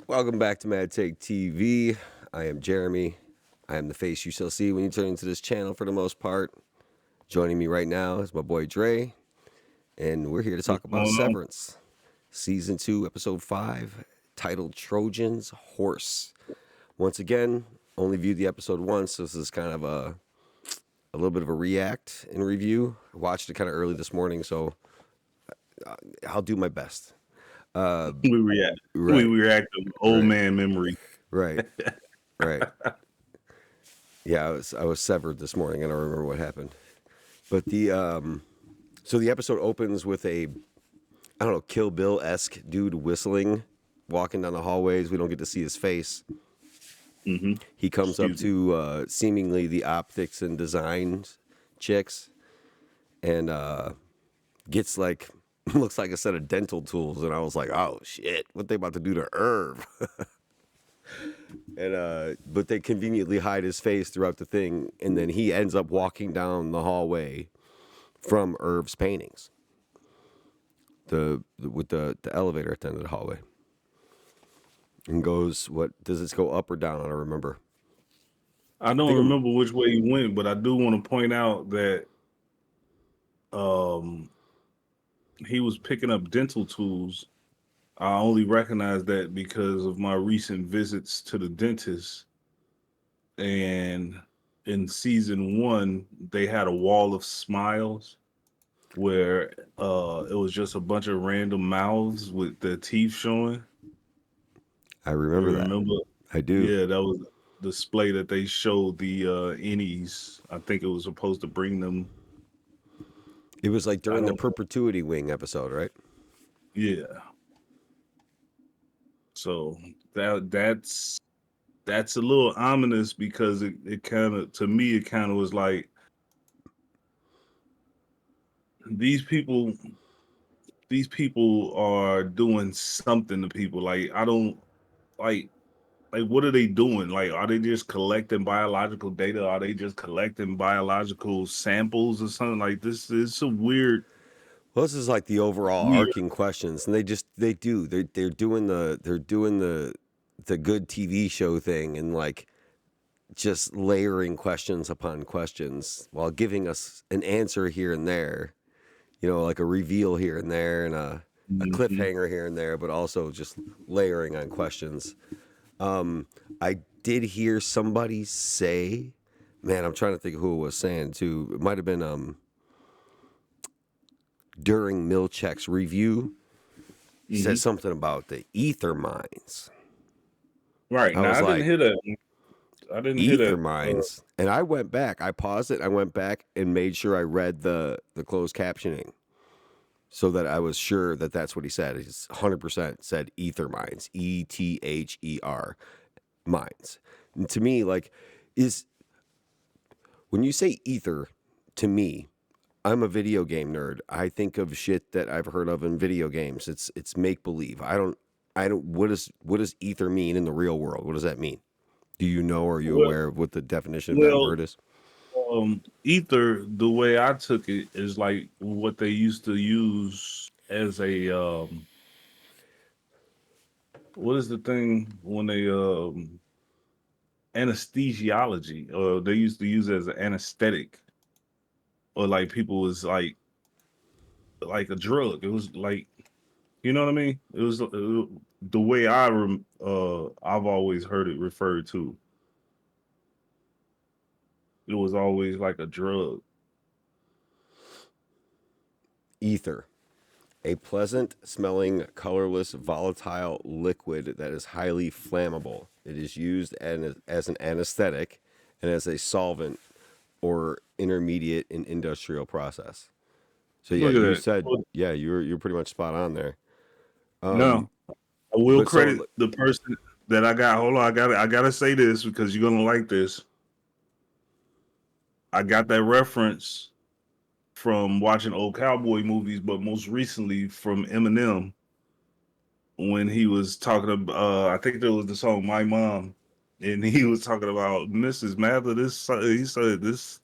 Welcome back to MadTakeTV. I am Jeremy. I am the face you shall see when you turn into this channel for the most part. Joining me right now is my boy Dre, and we're here to What's talk about going on? Severance, Season 2, Episode 5, titled Trojan's Horse. Once again, only viewed the episode once, so this is kind of a little bit of a react and review. I watched it kind of early this morning, so I'll do my best. We react. We Right, react to old right, man memory. right, right. Yeah, I was severed this morning. I don't remember what happened. But so the episode opens with a I don't know Kill Bill esque dude whistling, walking down the hallways. We don't get to see his face. hmm He comes up Excuse me. to seemingly the optics and design chicks and gets like looks like a set of dental tools. And I was like, oh shit, what they about to do to Irv? And but they conveniently hide his face throughout the thing, and then he ends up walking down the hallway from Irv's paintings. With the elevator at the end of the hallway, and goes, what does this go up or down? I don't remember. I I don't think I'm remember which way he went, but I do want to point out that um, he was picking up dental tools. I only recognize that because of my recent visits to the dentist. And in season one, they had a wall of smiles where it was just a bunch of random mouths with their teeth showing. I You remember that. remember? I do. Yeah, that was the display that they showed the innies. I think it was supposed to bring them. It was like I during the don't know. perpetuity wing episode, right? Yeah, so that's a little ominous because it kind of to me it kind of was like these people these people are doing something to people. Like I don't like what are they doing? Like are they just collecting biological data? Are they just collecting biological samples or something like this? It's a Well, this is like the overall weird. arcing questions, and they're doing the good TV show thing, and like just layering questions upon questions while giving us an answer here and there. Like a reveal here and there, and a Mhm. cliffhanger here and there, but also just layering on questions. I did hear somebody say, man, I'm trying to think of who it was saying too. It might have been during Milchek's review, said Mhm. something about the ether mines. Right. I Now was I didn't like, hear that. I didn't hear ether that. mines? And I went back, I paused it, I went back and made sure I read the closed captioning so that I was sure that that's what he said. He's 100% said ether mines, ETHER mines. And to me, like, is when you say ether, to me, I'm a video game nerd. I think of shit that I've heard of in video games. It's make believe. I don't. What does ether mean in the real world? What does that mean? Do you know? Or are you Well, aware of what the definition of that well, word is? ether. The way I took it is like what they used to use as a what is the thing when they anesthesiology, or they used to use it as an anesthetic, or like people was like a drug. It was like you know what I mean. It was the way I've always heard it referred to. It was always like a drug. Ether, a pleasant smelling, colorless, volatile liquid that is highly flammable. It is used as an anesthetic and as a solvent or intermediate in industrial process. So yeah, Look at you that. said yeah, you're pretty much spot on there. No, I will But credit so the person that I got. Hold on, I gotta say this because you're gonna like this. I got that reference from watching old cowboy movies, but most recently from Eminem when he was talking about. I think there was the song "My Mom," and he was talking about Mrs. Mather. He said this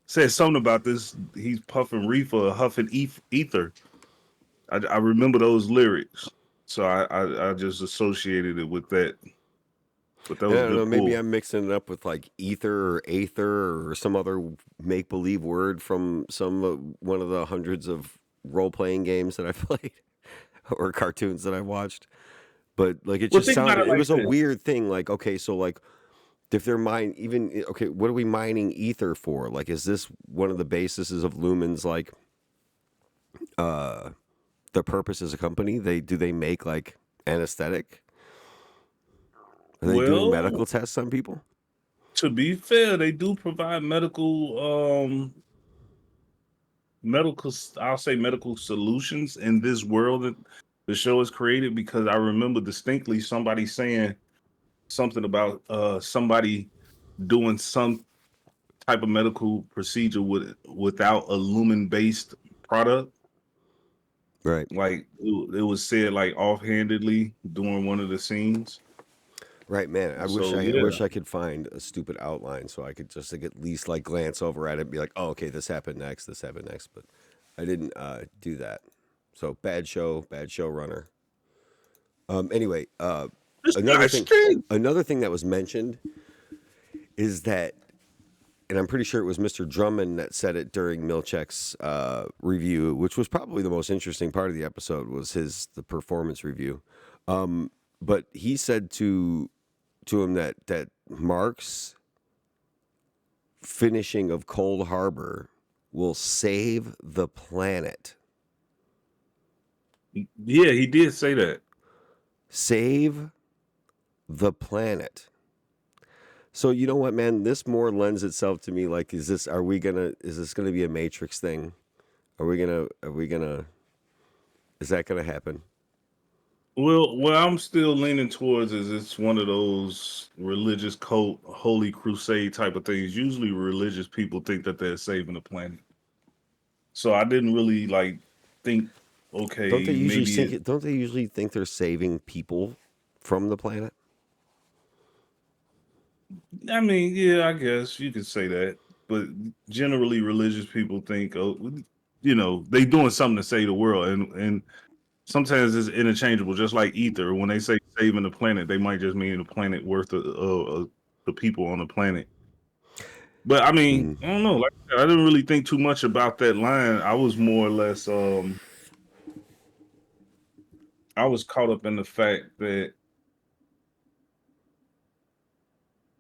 said something about this. He's puffing reefer, huffing ether. I remember those lyrics. So I just associated it with that. But that And was I a don't know, good maybe pull. I'm mixing it up with like ether or aether or some other make believe word from one of the hundreds of role playing games that I played or cartoons that I watched. But like it Well, just think about sounded, it it like was a this. weird thing. Like, okay, so like if they're okay, what are we mining ether for? Like, is this one of the bases of Lumen's like uh the purpose as a company? They make like anesthetic? Are they doing Well, medical tests on people? to be fair, they do provide medical, I'll say medical solutions in this world that the show is created, because I remember distinctly somebody saying something about somebody doing some type of medical procedure without a lumen based product. Right. Like it was said like offhandedly during one of the scenes. Right, man. So I yeah. wish I could find a stupid outline so I could just like at least like glance over at it and be like, oh, okay, this happened next, this happened next. But I didn't do that. So bad showrunner. Anyway, This another guy's thing, stink. another thing that was mentioned is that, and I'm pretty sure it was Mr. Drummond that said it during Milchek's review, which was probably the most interesting part of the episode was the performance review. But he said to him that Mark's finishing of Cold Harbor will save the planet. Yeah, he did say that. Save the planet. So you know what, man? This more lends itself to me like, is this gonna be a Matrix thing? Are we gonna is that gonna happen? Well, what I'm still leaning towards is it's one of those religious cult, holy crusade type of things. Usually, religious people think that they're saving the planet. So I didn't really like think, okay, maybe it. Don't they usually think they're saving people from the planet? I mean, yeah, I guess you could say that, but generally, religious people think, oh, they doing something to save the world, and sometimes it's interchangeable. Just like ether, when they say saving the planet, they might just mean the planet worth of the people on the planet. But I mean, Mm. I don't know. Like I said, I didn't really think too much about that line. I was more or less, I was caught up in the fact that,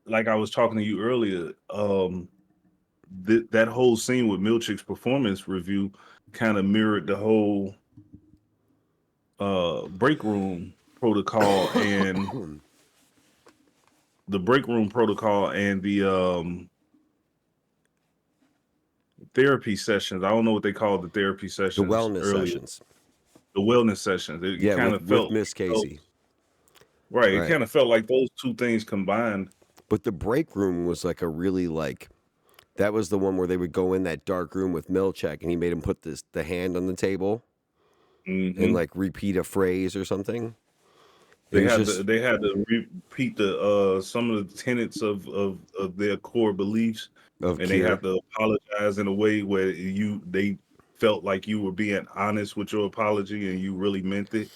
like I was talking to you earlier, that whole scene with Milchick's performance review kind of mirrored the whole break room protocol and the therapy sessions. I don't know what they called the therapy The sessions wellness earlier. sessions. The wellness sessions. It Yeah, kind of with felt Miss like those, Casey. right. It Right. kind of felt like those two things combined. But the break room was like a really like that was the one where they would go in that dark room with Milchek and he made him put the hand on the table and Hmm. like repeat a phrase or something. It was just They had to repeat the some of the tenets of their core beliefs, of and they cure. had to apologize in a way where they felt like you were being honest with your apology and you really meant it.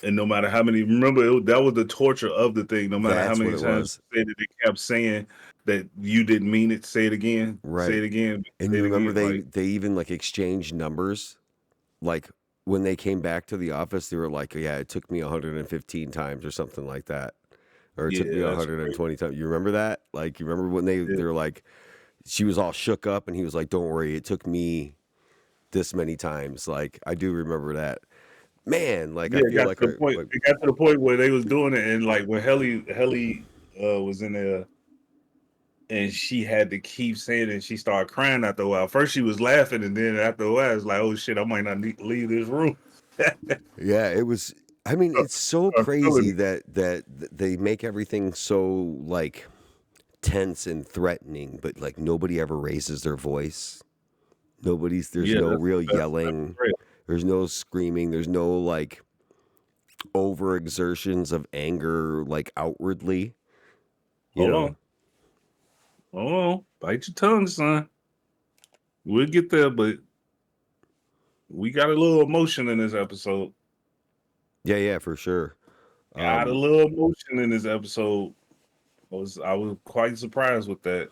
And no matter how many, remember that was the torture of the thing. No matter how That's what many it times was. you said it, they kept saying that you didn't mean it. Say it again. Say Right. it again. And Say you it remember again. Like, they even like exchanged numbers. Like when they came back to the office, they were like, "Yeah, it took me 115 times or something like that." Or it took me yeah, that's 120 times. You remember that? Like you remember when they crazy. were like she was all shook up and he was like, "Don't worry, it took me this many times." Like I do remember that. Man, like I Yeah, it feel got to like the point. like It got to the point where they was doing it, and like when Helly was in there, and she had to keep saying it, and she started crying after a while. First she was laughing, and then after a while, it's like, oh shit, I might not need to leave this room. yeah, it was I mean, it's so I'm feeling crazy it. that they make everything so like tense and threatening, but like nobody ever raises their voice. There's Yeah, no real that's yelling. great. There's no screaming. There's no like overexertions of anger like outwardly, you Hold know. on, hold on, bite your tongue, son. We'll get there, but we got a little emotion in this episode. Yeah, for sure. Got a little emotion in this episode. I was quite surprised with that.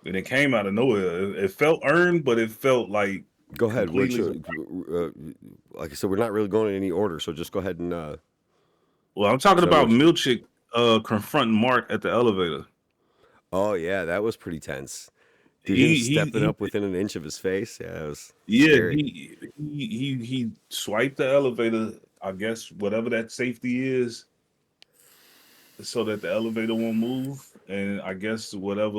And it came out of nowhere. It felt earned, but it felt like Go ahead. completely surprised. Like I said, we're not really going in any order, so just go ahead and Well, I'm talking tell me about what you. Milchick confronting Mark at the elevator. Oh yeah, that was pretty tense, dude. Him He he stepping he up within an inch of his face. Yeah, it was yeah, scary. he swiped the elevator, I guess whatever that safety is, so that the elevator won't move. And I guess It whatever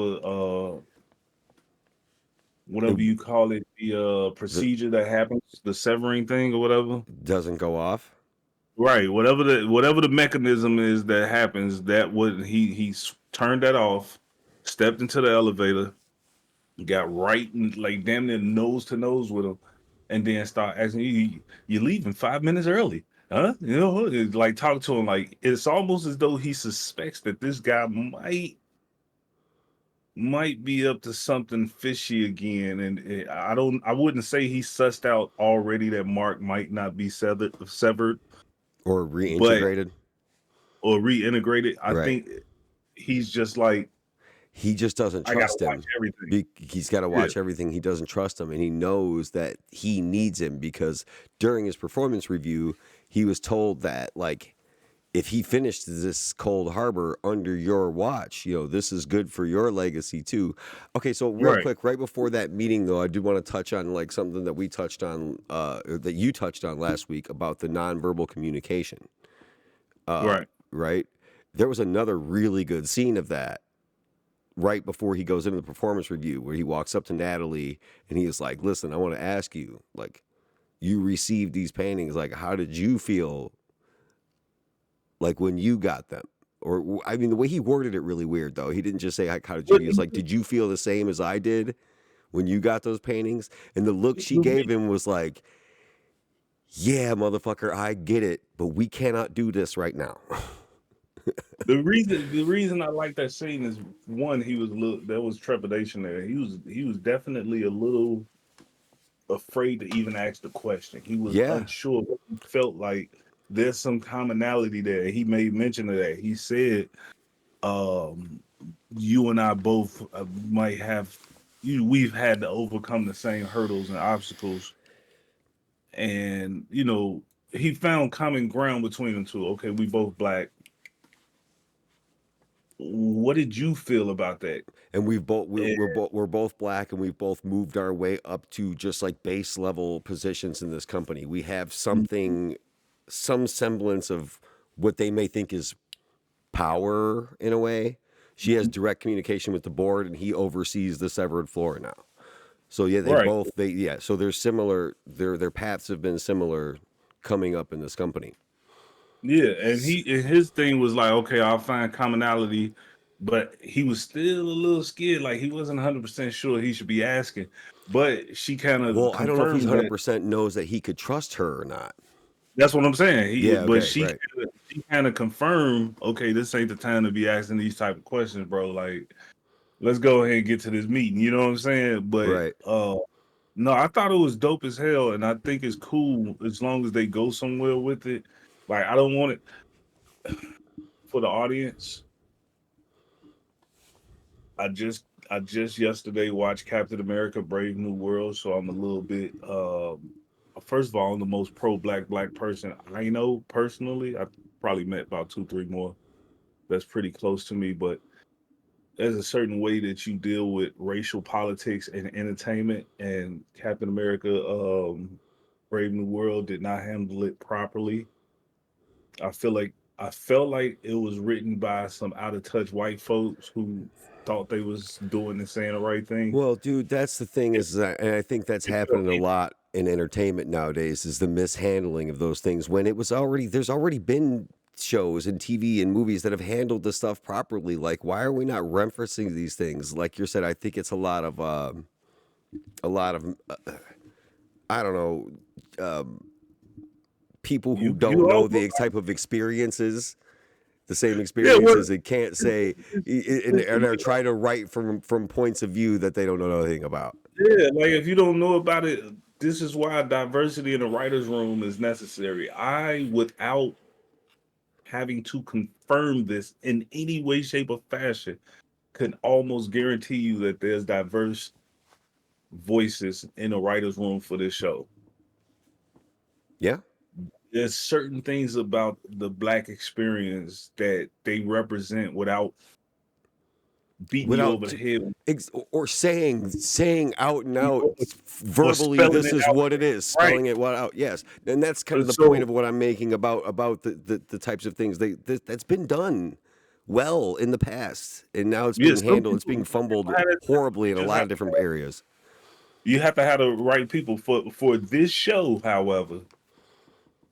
you call it, the the, procedure that happens, the severing thing or whatever. doesn't go off. Right, whatever the mechanism is that happens, that would turned that off, stepped into the elevator, got right and like damn near nose to nose with him, and then start asking you leaving 5 minutes early, huh? You know, it's like talk to him like it's almost as though he suspects that this guy might be up to something fishy again, and I wouldn't say he sussed out already that Mark might not be severed, Or but reintegrated. or reintegrated. I Right. think he's just like, He just doesn't I gotta trust watch him. everything. He's got to Yeah, watch everything. He doesn't trust him, and he knows that he needs him because during his performance review, he was told that like if he finished this Cold Harbor under your watch, this is good for your legacy too. Okay, so real right, quick, right before that meeting though, I do want to touch on like something that we touched on, or that you touched on last week about the nonverbal communication. right. Right? There was another really good scene of that right before he goes into the performance review where he walks up to Natalie and he is like, listen, I want to ask you, like, you received these paintings, like, how did you feel like when you got them? Or, I mean, the way he worded it really weird, though. He didn't just say, how did you But feel? It's like, did you feel the same as I did when you got those paintings? And the look she gave him was like, yeah, motherfucker, I get it, but we cannot do this right now. the reason I like that scene is one, he was a little, there was trepidation there. He was definitely a little afraid to even ask the question. He was Yeah. unsure. He felt like there's some commonality there. He made mention of that. He said, um, "You and I both might have we've had to overcome the same hurdles and obstacles, and he found common ground between them two. Okay, we both black. What did you feel about that?" And we've both we're, And, we're both we're both black, and we've both moved our way up to just like base level positions in this company. We have some semblance of what they may think is power in a way. She has direct communication with the board, and he oversees the severed floor now. So yeah, right. so they're similar. Their paths have been similar coming up in this company. Yeah, and his thing was like, okay, I'll find commonality, but he was still a little scared, like he wasn't 100% sure he should be asking. But she kind of Well, I don't know if he's confirmed that. 100% knows that he could trust her or not. That's what I'm saying. Yeah. But Okay. Right. she kind of confirmed, okay, this ain't the time to be asking these type of questions, bro. Like, let's go ahead and get to this meeting. You know what I'm saying? But Right. no, I thought it was dope as hell, and I think it's cool as long as they go somewhere with it. Like, I don't want it for the audience. I just yesterday watched Captain America: Brave New World, so I'm a little bit. First of all, I'm the most pro black person I know personally. I probably met about two, three more that's pretty close to me, but there's a certain way that you deal with racial politics and entertainment, and Captain America, Brave New World did not handle it properly. I felt like it was written by some out of touch white folks who thought they was doing and saying the right thing. Well, dude, that's the thing It, is that, and I think that's it felt happening a lot in entertainment nowadays, is the mishandling of those things when there's already been shows and TV and movies that have handled the stuff properly. Like, why are we not referencing these things? Like you said, I think it's a lot of, I don't know, people who don't you know almost the type of experiences, the same yeah. Well, experiences, and can't say, and are trying to write from points of view that they don't know anything about. yeah, like if you don't know about it, this is why diversity in the writers' room is necessary. Without having to confirm this in any way, shape, or fashion, can almost guarantee you that there's diverse voices in the writers' room for this show. Yeah. There's certain things about the Black experience that they represent without beating you over Without the head or saying out and out or verbally, spelling this it is out. what it is, Right. spelling it what out. Yes, and that's kind of And the point so, of what I'm making about the types of things that's been done well in the past, and now it's yeah, being some handled. It's people being fumbled have it, horribly in a just lot have of different areas. you have to have the right people for this show. However,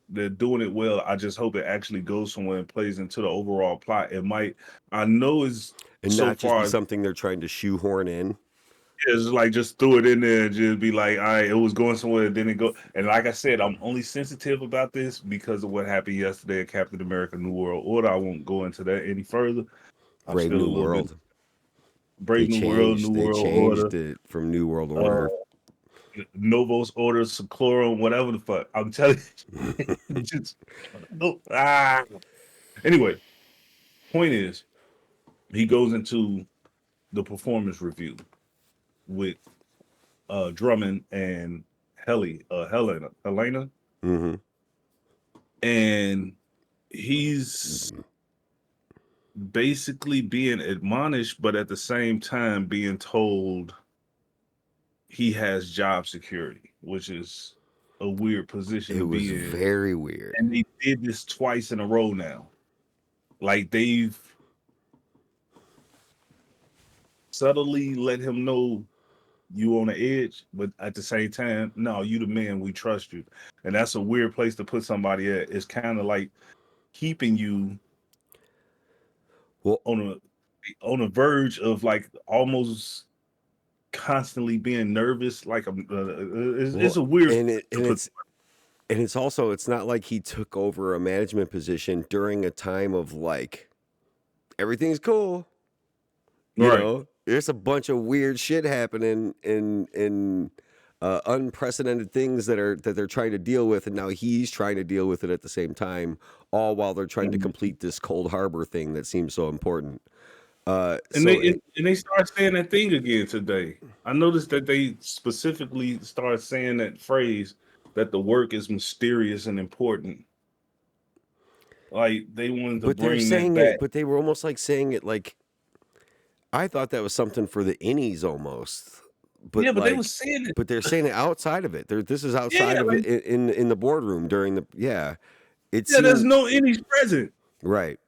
they're doing it well. I just hope it actually goes somewhere and plays into the overall plot. It might. I know it's And so not just be far. something they're trying to shoehorn in. It's like just throw it in there and just be like, all right, it was going somewhere, then it go. And like I said, I'm only sensitive about this because of what happened yesterday at Captain America: New World Order. I won't go into that any further. I'm Brave still a New little bit World. Brave New World, New They World Order, changed it from New World uh, Order. Novos Order, Seclorum, whatever the fuck. I'm telling you, just no. Anyway, point is, he goes into the performance review with Drummond and Helena, Mm-hmm. and he's basically being admonished, but at the same time being told he has job security, which is a weird position It to was be in. very weird. And they did this twice in a row now. Like they've subtly let him know you on the edge, but at the same time, no, you the man, we trust you. And that's a weird place to put somebody at. It's kind of like keeping you Well, on a verge of like almost constantly being nervous. Like it's well, a weird and to put. it's also, it's not like he took over a management position during a time of like everything's cool. You Right. know, there's a bunch of weird shit happening in unprecedented things that they're trying to deal with, and now he's trying to deal with it at the same time, all while they're trying to Mhm. complete this Cold Harbor thing that seems so important. And So they start saying that thing again today. I noticed that they specifically start saying that phrase that the work is mysterious and important. Like they wanted to but they're bring that saying back. it, but they were almost like saying it like I thought that was something for the innies almost, Yeah, but but they were like, saying it. but they're saying it outside of it. This is Yeah, outside of like it in the boardroom during the yeah. It yeah, there's seemed no innings present. right,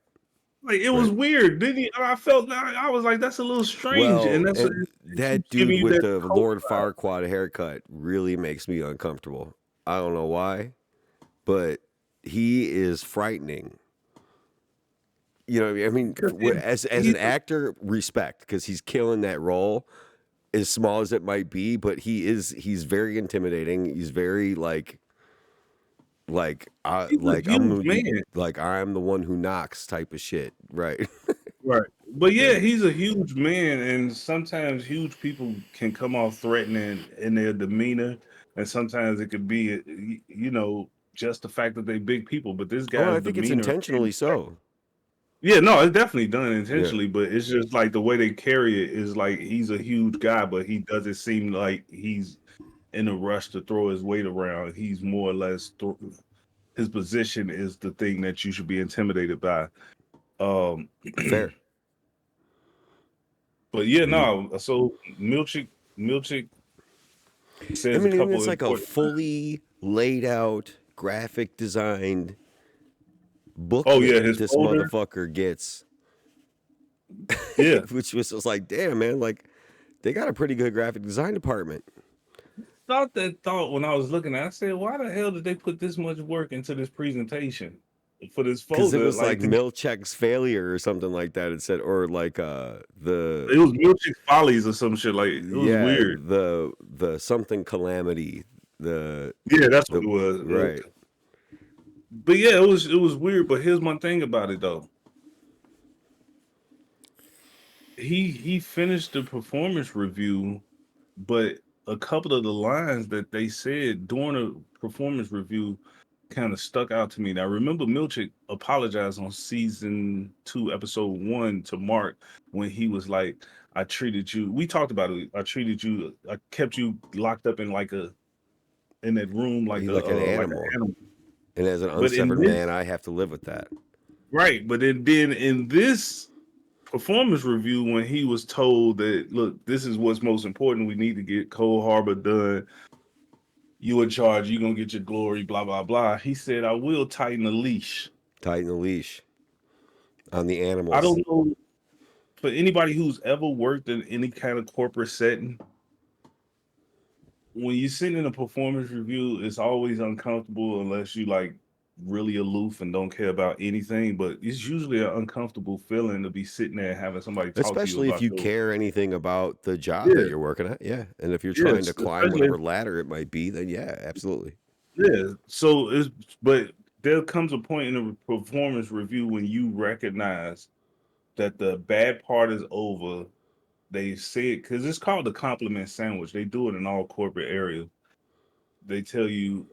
Like it was right. weird. Didn't he? I felt I was like, that's a little strange, and Well, that's and it that keeps giving dude you with that the cold Lord vibe. Farquaad haircut really makes me uncomfortable. I don't know why, but he is frightening. You know, I mean, Because as an actor, respect because he's killing that role, as small as it might be. But he's very intimidating. He's very he's a huge man. like I'm the one who knocks type of shit, right? Right. But yeah, Yeah. he's a huge man, and sometimes huge people can come off threatening in their demeanor, and sometimes it could be, just the fact that they big people. But this Oh, I guy's think it's demeanor, intentionally so. yeah, no, it's definitely done Yeah, intentionally, but it's just like the way they carry it is like he's a huge guy, but he doesn't seem like he's in a rush to throw his weight around. He's more or less his position is the thing that you should be intimidated by. Um, fair. but yeah, Mhm. no. So Milchick I says a mean, and couple it's of like a important. fully laid out, graphic designed Oh yeah, booklet his this folder. motherfucker gets, Yeah, which was just like, damn, man, like they got a pretty good graphic design department. thought when I was looking at it, I said, why the hell did they put this much work into this presentation for this Because it folder? was like Like Milchek's failure or something like that. It said, or like it was Milchick Follies or some shit. Like it was yeah, weird. the something calamity, Yeah, that's what the it was. right. But yeah, it was weird. But here's my thing about it though. He finished the performance review, but a couple of the lines that they said during a performance review kind of stuck out to me. Now, remember Milchick apologized on season 2, episode 1 to Mark when he was like, "I treated you." We talked about it. I treated you. I kept you locked up in that room He's like an like an animal. animal. And as an But in unsevered this, man, I have to live with that. right? But then in this performance review, when he was told that, look, this is what's most important. We need to get Cold Harbor done. You in charge. You gonna get your glory. Blah blah blah. He said, "I will tighten the leash." Tighten the leash on the I animals. don't know, for anybody who's ever worked in any kind of corporate setting, when you sit in a performance review, it's always uncomfortable unless you like really aloof and don't care about anything. But it's usually an uncomfortable feeling to be sitting there and having somebody talk to you Especially if about you your, care anything about the job that yeah, you're working at. Yeah. And if you're trying yes, to climb especially whatever ladder it might be, then yeah, absolutely. yeah. So it's but there comes a point in a performance review when you recognize that the bad part is over. They say it because it's called the compliment sandwich. They do it in all corporate areas. They tell you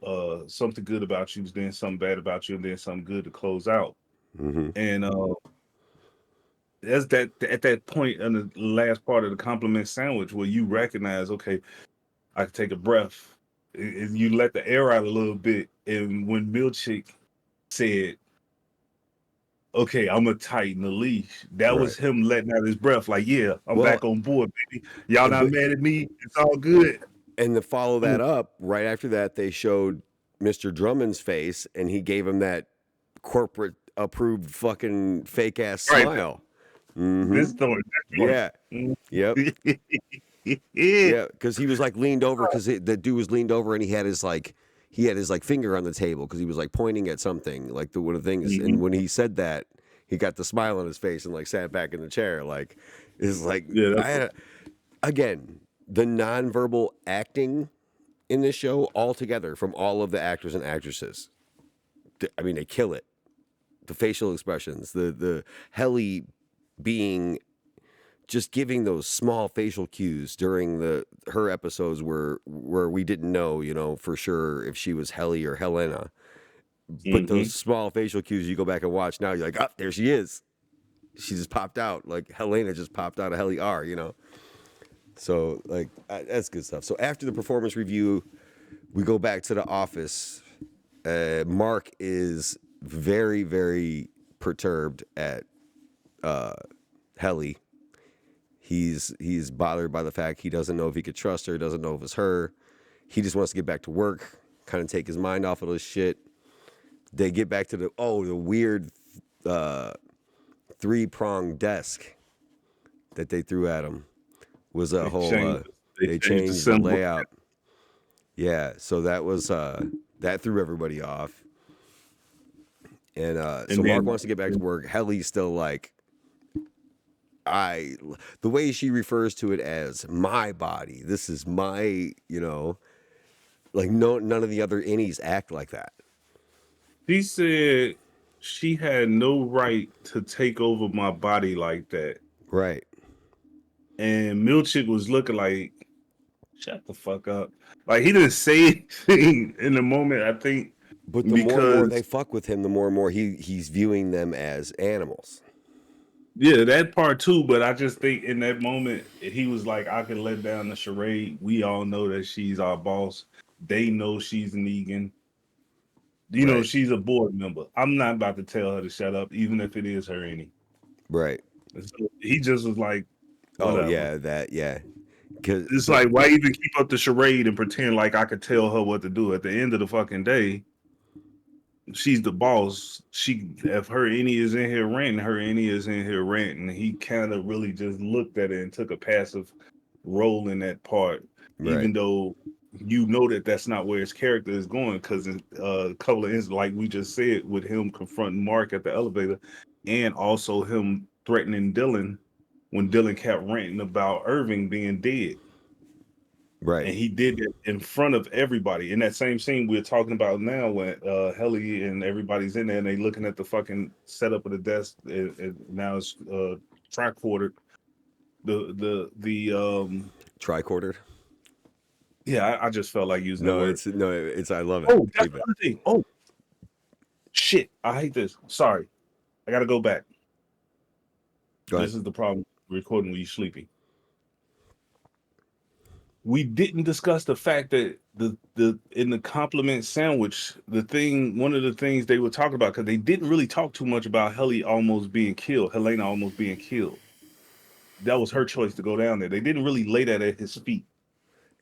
something good about you, then something bad about you, and then something good to close out. Hmm. And that's that at that point in the last part of the compliment sandwich where you recognize, okay, I can take a breath. And you let the air out a little bit. And when Milchick said, "Okay, I'm gonna tighten the leash," that Right. was him letting out his breath, like, "Yeah, I'm Well, back on board, baby. Y'all not but mad at me. It's all good." and to follow Mm, that up, right after that, they showed Mr. Drummond's face and he gave him that corporate approved fucking fake ass right, smile. Mm-hmm. this story, this Yeah. joint. Yep. Yeah. Yeah. Because he was like leaned over because the dude was leaned over and he had his like finger on the table because he was like pointing at something like the one of the things. And Mhm. when he said that, he got the smile on his face and like sat back in the chair. Like, is like Yeah, I that's had again the nonverbal acting in this show altogether from all of the actors and actresses. I mean, they kill it. The facial expressions, the Helly being just giving those small facial cues during the her episodes where we didn't know, for sure if she was Helly or Helena. But those hmm small facial cues you go back and watch now, you're like, oh, there she is. She just popped out. Like Helena just popped out of Helly R. So like that's good stuff. So after the performance review, we go back to the office. Mark is very, very perturbed at Helly. He's bothered by the fact he doesn't know if he could trust her, doesn't know if it's her. He just wants to get back to work, kind of take his mind off of this shit. They get back to the weird uh, 3-pronged desk that they threw at him was a They whole. changed. They They changed the changed the symbol. layout. Yeah, so that was that threw everybody off. And so And Mark then wants to get back to work. Helly's still like, I, the way she refers to it as my body. This is my, like no, none of the other innies act like that. she said she had no right to take over my body like that. Right. And Milchick was looking like, shut the fuck up. Like he didn't say anything in the moment, I think, But the more and more they because fuck with him, the more and more he's viewing them as animals. yeah, that part too. But I just think in that moment, he was like, I can let down the charade. We all know that she's our boss. They know she's Negan. Right. She's a board member. I'm not about to tell her to shut up, even if it is her any. Right. And so he just was like, Oh whatever. yeah, that yeah. It's But like, why even keep up the charade and pretend like I could tell her what to do? At the end of the fucking day, she's the boss. If her any is in here ranting, her any is in here ranting. He kind of really just looked at it and took a passive role in that part, right. even though you know that that's not where his character is going. Because a couple of instances, like we just said, with him confronting Mark at the elevator, and also him threatening Dylan when Dylan kept ranting about Irving being dead. Right. And he did it in front of everybody. In that same scene we're talking about now, when Helly and everybody's in there and they looking at the fucking setup of the desk, and now it's tricorder. The Tricorder. Yeah, I just felt like using that No, word. it's I love it. Oh, that's Keep the it. other thing. Oh, shit. I hate this. Sorry. I got to go back. Go ahead. This is the problem recording when you're sleeping. We didn't discuss the fact that the in the compliment sandwich, one of the things they were talking about, because they didn't really talk too much about Helena almost being killed. That was her choice to go down there. They didn't really lay that at his feet.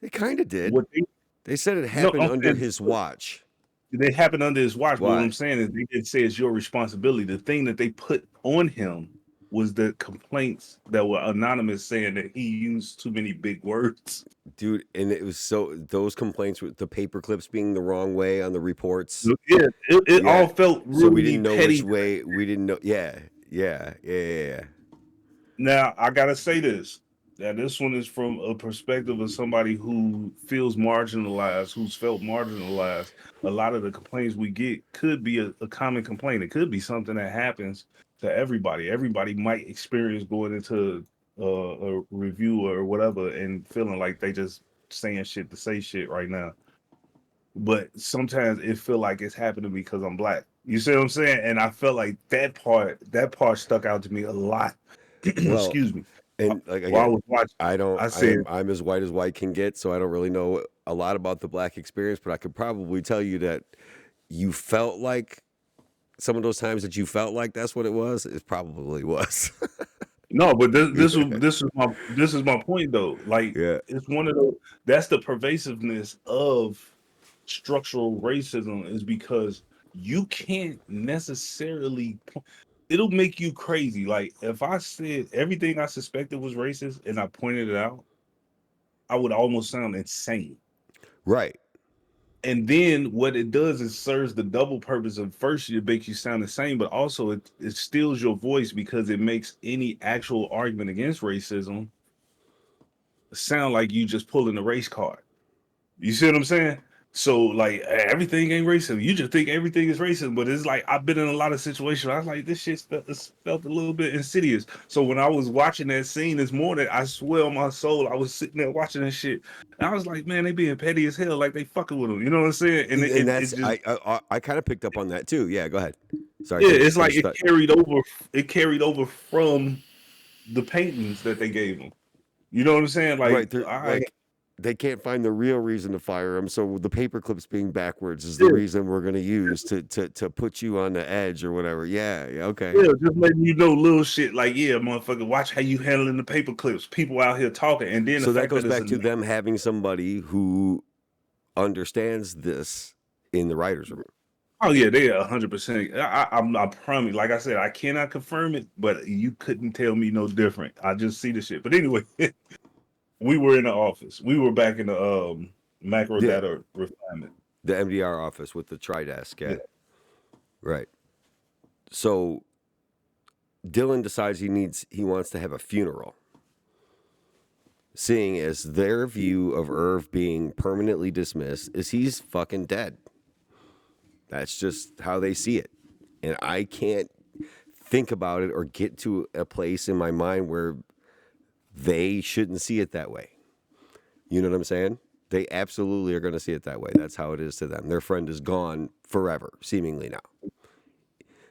They kind of did. What they They said it No, happened I'm under saying his watch. they happened under his watch, but what I'm Why? saying is they did say it's your responsibility. The thing that they put on him was the complaints that were anonymous saying that he used too many big words. Dude, and it was so those complaints with the paper clips being the wrong way on the reports. Yeah, it Yeah. all felt So we really didn't know which petty. way. We didn't know. Yeah. Now I gotta say this. Now this one is from a perspective of somebody who feels marginalized, who's felt marginalized. A lot of the complaints we get could be a common complaint. It could be something that happens to everybody. Everybody might experience going into a review or whatever and feeling like they just saying shit to say shit right now. But sometimes it feel like it's happening because I'm black. You see what I'm saying? And I felt like that part stuck out to me a lot. Well, Excuse me. and like While I again, was watching, I don't. I said, I'm as white can get, so I don't really know a lot about the black experience. But I could probably tell you that you felt like some of those times that you felt like that's what it was. It probably was. no, but this Yeah. this was this is my point though. Like Yeah. it's one of those that's the pervasiveness of structural racism is because you can't necessarily it'll make you crazy. Like if I said everything I suspected was racist and I pointed it out, I would almost sound insane. Right. And then what it does is serves the double purpose of first it makes you sound the same, but also it steals your voice because it makes any actual argument against racism sound like you just pulling a race card. You see what I'm saying? So like everything ain't racist. You just think everything is racist, but it's like I've been in a lot of situations. I was like, this shit felt a little bit insidious. So when I was watching that scene this morning, I swear on my soul, I was sitting there watching that shit, and I was like, man, they being petty as hell, like they fucking with them. You know what I'm saying? And And it that's just I kind of picked up on that too. Yeah. Go ahead. Sorry. yeah, it's like Finish it that. carried over. It carried over from the paintings that they gave them. You know what I'm saying? Right. Like They're I like they can't find the real reason to fire him. So the paper clips being backwards is the yeah, reason we're going to use to put you on the edge or whatever. Yeah. Okay. yeah, just letting you know little shit like, yeah, motherfucker, watch how you handling the paper clips. People out here talking, and then the So that fact goes that it's back a to them having somebody who understands this in the writers' room. oh yeah, they are 100%. I promise. Like I said, I cannot confirm it, but you couldn't tell me no different. I just see the shit. But anyway, we were in the office. We were back in the macro Yeah. data refinement. The MDR office with the TriDesk. Yeah. Yeah. Right. So Dylan decides he wants to have a funeral. Seeing as their view of Irv being permanently dismissed is he's fucking dead. That's just how they see it. And I can't think about it or get to a place in my mind where they shouldn't see it that way. You know what I'm saying? They absolutely are going to see it that way. That's how it is to them. Their friend is gone forever, seemingly now.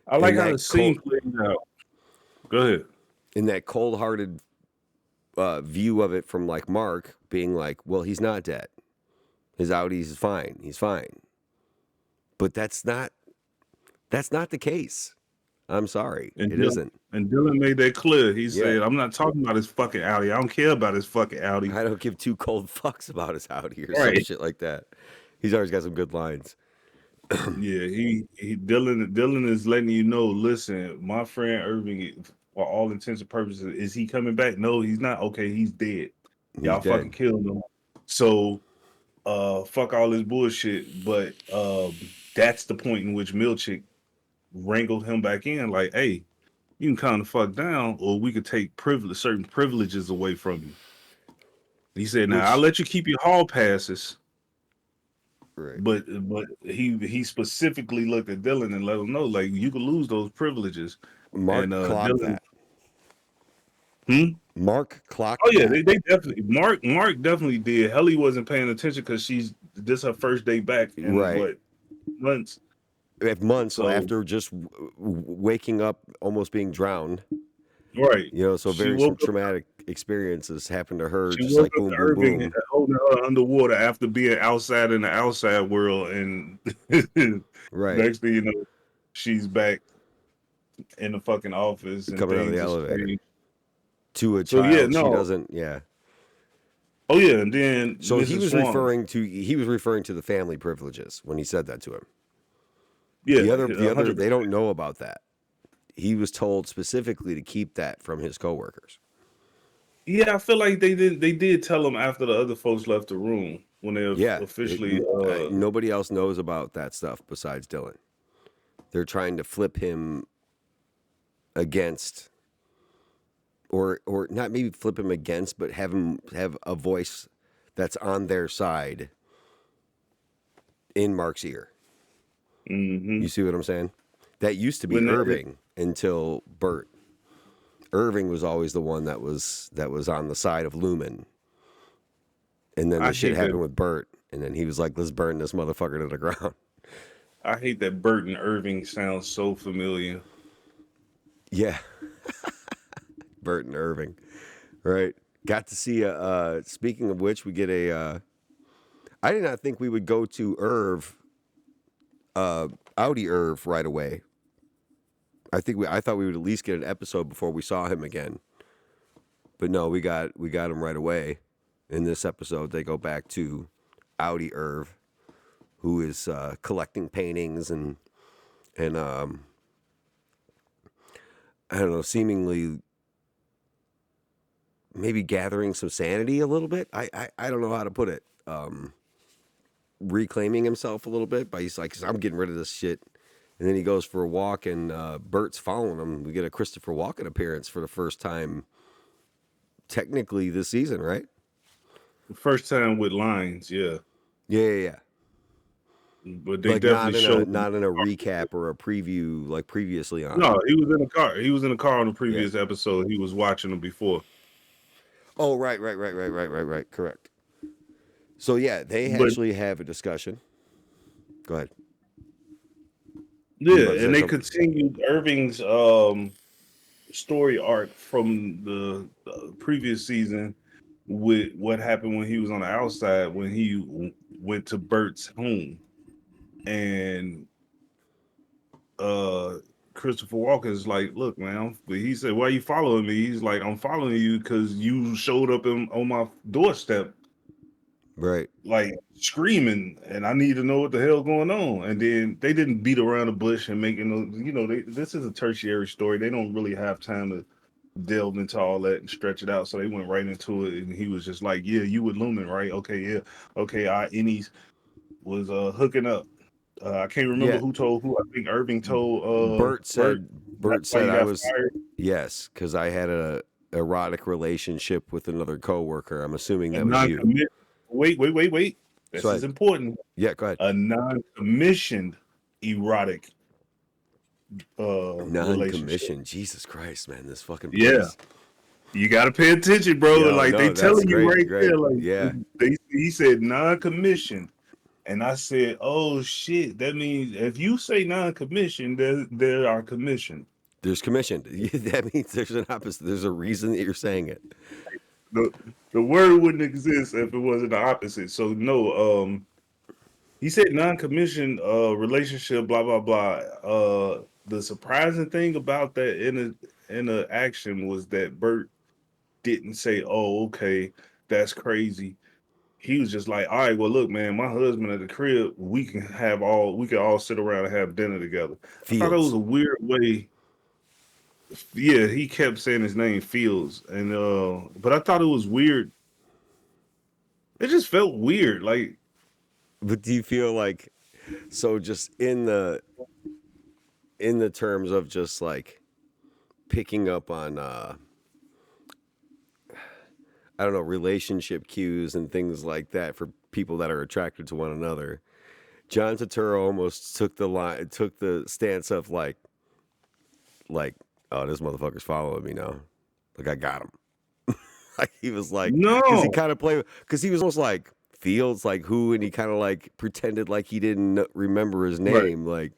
I like In how the that scene cold, played out. Go ahead. in that cold-hearted view of it from like Mark being like, well, he's not dead. His outies is fine. He's fine. But that's not the case. I'm sorry. And It Dylan, isn't. and Dylan made that clear. He Yeah. said, "I'm not talking about his fucking Audi. I don't care about his fucking Audi." I don't give two cold fucks about his outie or some Right. shit like that. He's always got some good lines. Yeah, he Dylan is letting you know, listen, my friend Irving, for all intents and purposes, is he coming back? No, he's not. Okay, he's dead. He's Y'all fucking dead. killed him. So fuck all this bullshit. But that's the point in which Milchick wrangled him back in, like, hey, you can kind of fuck down, or we could take certain privileges away from you. He said, now I'll Which, let you keep your hall passes. right. But he specifically looked at Dylan and let him know like you could lose those privileges. And Mark clocked Dylan, that. Hmm? Mark Oh clocked yeah, that. they definitely Mark definitely did. Helly wasn't paying attention because this her first day back in Right. what months. If months So after just waking up, almost being drowned, right, so she very woke some up. traumatic experiences happened to her, She just woke like up to boom, boom, Irving boom. holding her underwater after being outside in the outside world, and Right. next thing you know, she's back in the fucking office and Coming out of the things has elevator changed. to a So yeah, child she no. doesn't. Yeah. Oh yeah, and then So Mrs. Swan. he was referring to the family privileges when he said that to him. Yeah, The other, they 100%. don't know about that. He was told specifically to keep that from his coworkers. Yeah, I feel like they did tell him after the other folks left the room when they Yeah, officially nobody else knows about that stuff besides Dylan. They're trying to flip him against, or not maybe flip him against, but have him have a voice that's on their side in Mark's ear. hmm You see what I'm saying? That used to be when they, Irving until Bert. Irving was always the one that was on the side of Lumen, and then I the shit hate that happened with Bert, and then he was like, "Let's burn this motherfucker to the ground." I hate that Burton Irving sounds so familiar. Yeah, Bert and Irving, right? Got to see a. Speaking of which, we get a. I did not think we would go to Audi Irv right away. I thought we would at least get an episode before we saw him again. But no, we got him right away. In this episode, they go back to Audi Irv, who is collecting paintings and I don't know, seemingly maybe gathering some sanity a little bit. I don't know how to put it. Reclaiming himself a little bit, but he's like, I'm getting rid of this shit. And then he goes for a walk, and Bert's following him. We get a Christopher Walken appearance for the first time, technically this season, right? First time with lines, yeah. Yeah, yeah, yeah. But they Like definitely showed him. not in a recap or a preview like previously on. No, he was in the car. He was in the car on the Yeah. previous episode. He was watching them before. Oh, right. Correct. So yeah, they But actually have a discussion. Go ahead. You yeah, about to and say they something? continued Irving's story arc from the previous season with what happened when he was on the outside when he went to Bert's home and uh Christopher Walken is like, look, man. He said, why are you following me? He's like, I'm following you because you showed up on my doorstep, Right. like screaming, and I need to know what the hell going on. And then they didn't beat around the bush and making this is a tertiary story. They don't really have time to delve into all that and stretch it out. So they went right into it, and he was just like, yeah, you with Lumen, right? Okay, yeah, okay. I Innies was hooking up. I can't remember Yeah. who told who. I think Irving told Bert. That's Bert why said you I got was fired. yes, because I had a erotic relationship with another coworker. I'm assuming A that was you. non-commit. Wait. So This is important. yeah, go ahead. A non-commissioned erotic relationship. Non-commissioned. Jesus Christ, man, this fucking Yeah. place. You gotta pay attention, bro. Yo, Like they no, that's telling you great, right great. there. Like Yeah, he said non-commissioned. And I said, oh shit, that means if you say non-commissioned, there are commissioned. there's commissioned. That means there's an opposite. There's a reason that you're saying it. The the word wouldn't exist if it wasn't the opposite. So no, he said non-commissioned relationship, blah blah blah. The surprising thing about that in a action was that Bert didn't say, "Oh, okay, that's crazy." He was just like, "All right, well, look, man, my husband at the crib, we can all sit around and have dinner together." I thought that was Fields. a weird way. Yeah, he kept saying his name Fields, and but I thought it was weird. It just felt weird, like But do you feel like so just in the terms of just like picking up on I don't know, relationship cues and things like that for people that are attracted to one another. John Turturro almost took the stance of like, oh, this motherfucker's following me now. Like I got him. Like he was like, because he No, kind of played, because he was almost like Fields, like who, and he kind of like pretended like he didn't remember his right. name. Like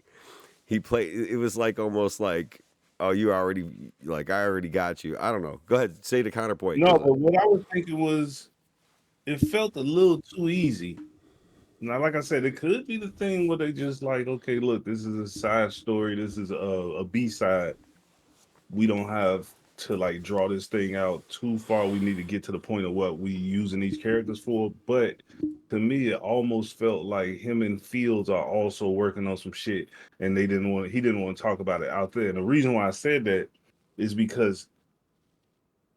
he played. It was like almost like, oh, you already like I already got you. I don't know. Go ahead, say the counterpoint No, because but what I was thinking was it felt a little too easy. Now, like I said, it could be the thing where they just like, okay, look, this is a side story. This is a B side. We don't have to like draw this thing out too far. We need to get to the point of what we using these characters for. But to me, it almost felt like him and Fields are also working on some shit, and he didn't want to talk about it out there. And the reason why I said that is because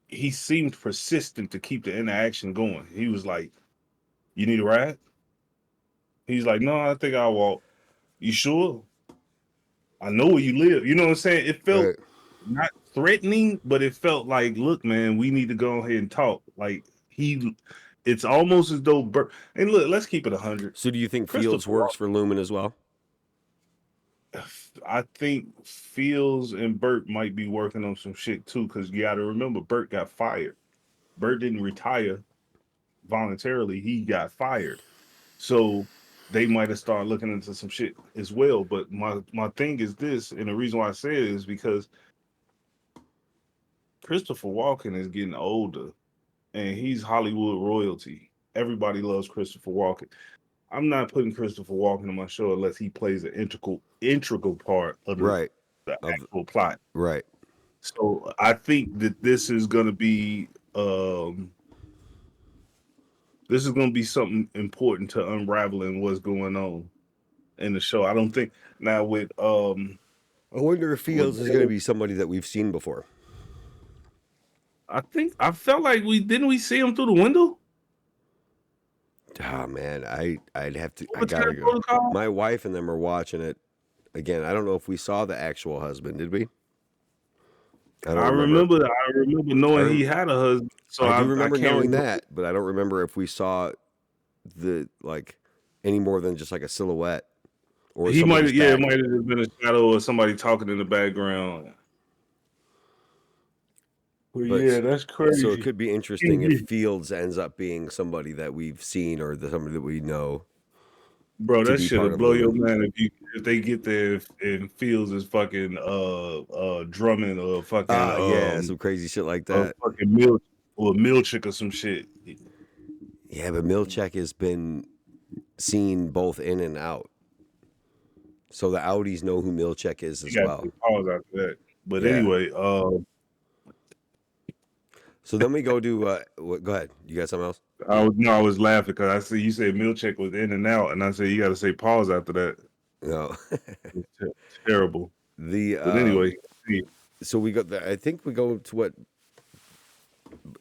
he seemed persistent to keep the interaction going. He was like, "You need a ride?" He's like, "No, I think I'll walk." "You sure?" "I know where you live." You know what I'm saying? It felt right. not threatening, but it felt like, look, man, we need to go ahead and talk. Like it's almost as though Bert. And look, let's keep it 100. So do you think Fields Christopher works Walken. for Lumen as well? I think Fields and Bert might be working on some shit too, because you got to remember, Bert got fired. Bert didn't retire voluntarily; he got fired. So they might have started looking into some shit as well. But my thing is this, and the reason why I say it is because Christopher Walken is getting older, and he's Hollywood royalty. Everybody loves Christopher Walken. I'm not putting Christopher Walken on my show unless he plays an integral part of Right. the Of actual plot. right. So I think that um this is gonna be something important to unraveling what's going on in the show. I don't think now I wonder if with Fields is going to be somebody that we've seen before. I think I felt like we see him through the window. Oh man, I'd have to. I gotta Overtime go. protocol. My wife and them are watching it again. I don't know if we saw the actual husband. Did we? I don't remember. I remember I knowing he rem- had a husband, so I do I remember can't knowing remember. that, but I don't remember if we saw the like any more than just like a silhouette or He might somebody's have, yeah, it back. might have been a shadow or somebody talking in the background. But But yeah, that's so it crazy. could be interesting if Fields ends up being somebody that we've seen or somebody that we know Bro, to that be shit'll part of blow your Lumen. man if they get there and Fields is fucking drumming or Yeah, some crazy shit like a that. fucking meal or a meal chick or some shit. Yeah, but Milchek has been seen both in and out. So the Audis know who Milchek is You as gotta well. take pause after that. But Yeah. anyway, So then we go to go ahead. You got something else? I was laughing because I see you said meal check was in and out, and I said you gotta say pause after that. No. It's terrible. the But anyway, so we go I think we go to what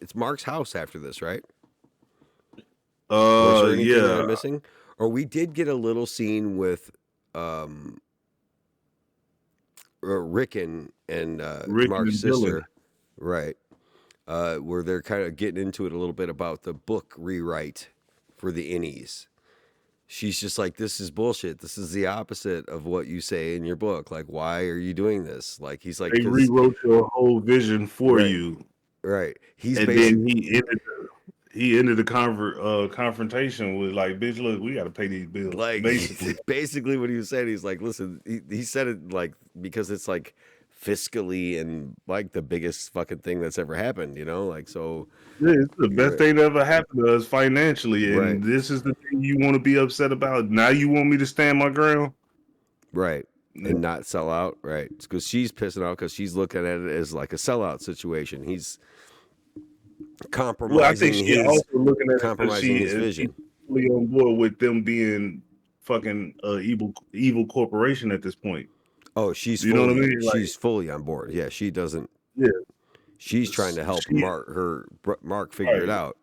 it's Mark's house after this, right? Or is there anything that yeah, I'm missing? Or we did get a little scene with um Rickon and Rick Mark's and Dylan. sister, right? Where they're kind of getting into it a little bit about the book rewrite for the innies. She's just like, this is bullshit. This is the opposite of what you say in your book. Like, why are you doing this? Like, he's like, They because, rewrote your whole vision for right, you, right. He's and then basically he ended the confrontation with like, "Bitch, look, we got to pay these bills." like, Basically, basically what he was saying. He's like, listen, he said it like, because it's like fiscally and like the biggest fucking thing that's ever happened, you know? Like, so, yeah, it's the best you're thing that ever happened to us financially, right, and this is the thing you want to be upset about. Now you want me to stand my ground? right. Yeah. And not sell out, right? Because she's pissing out because she's looking at it as like a sellout situation. He's Well, I think she also looking at it because compromising his she's vision. fully on board with them being fucking evil corporation at this point. Oh, You know what I mean? Like, she's fully on board. Yeah, she doesn't. yeah, She's trying to help she Mark figure it right. out.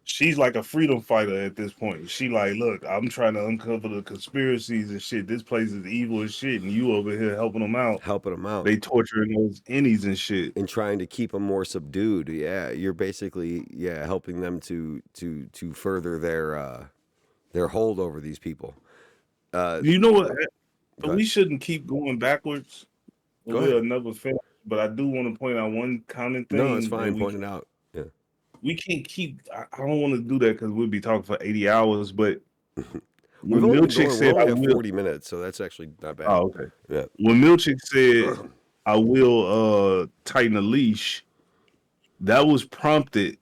She's like a freedom fighter at this point. She like, look, I'm trying to uncover the conspiracies and shit. This place is evil as shit, and you over here helping them out. Helping them out They torturing those innies and shit. and trying to keep them more subdued. Yeah, you're basically helping them to further their hold over these people. Uh, You know what? go We ahead. shouldn't keep going backwards. Go We'll ahead. never finish. but I do want to point out one common No, it's thing that fine. Point it out. Yeah. we can't keep. I don't want to do that because we'll be talking for 80 hours. But We've when only been Milchick going. We're said, "I only at will," 40 minutes, so that's actually not bad. oh, okay. Yeah. When Milchick said, "I will tighten the leash," that was prompted.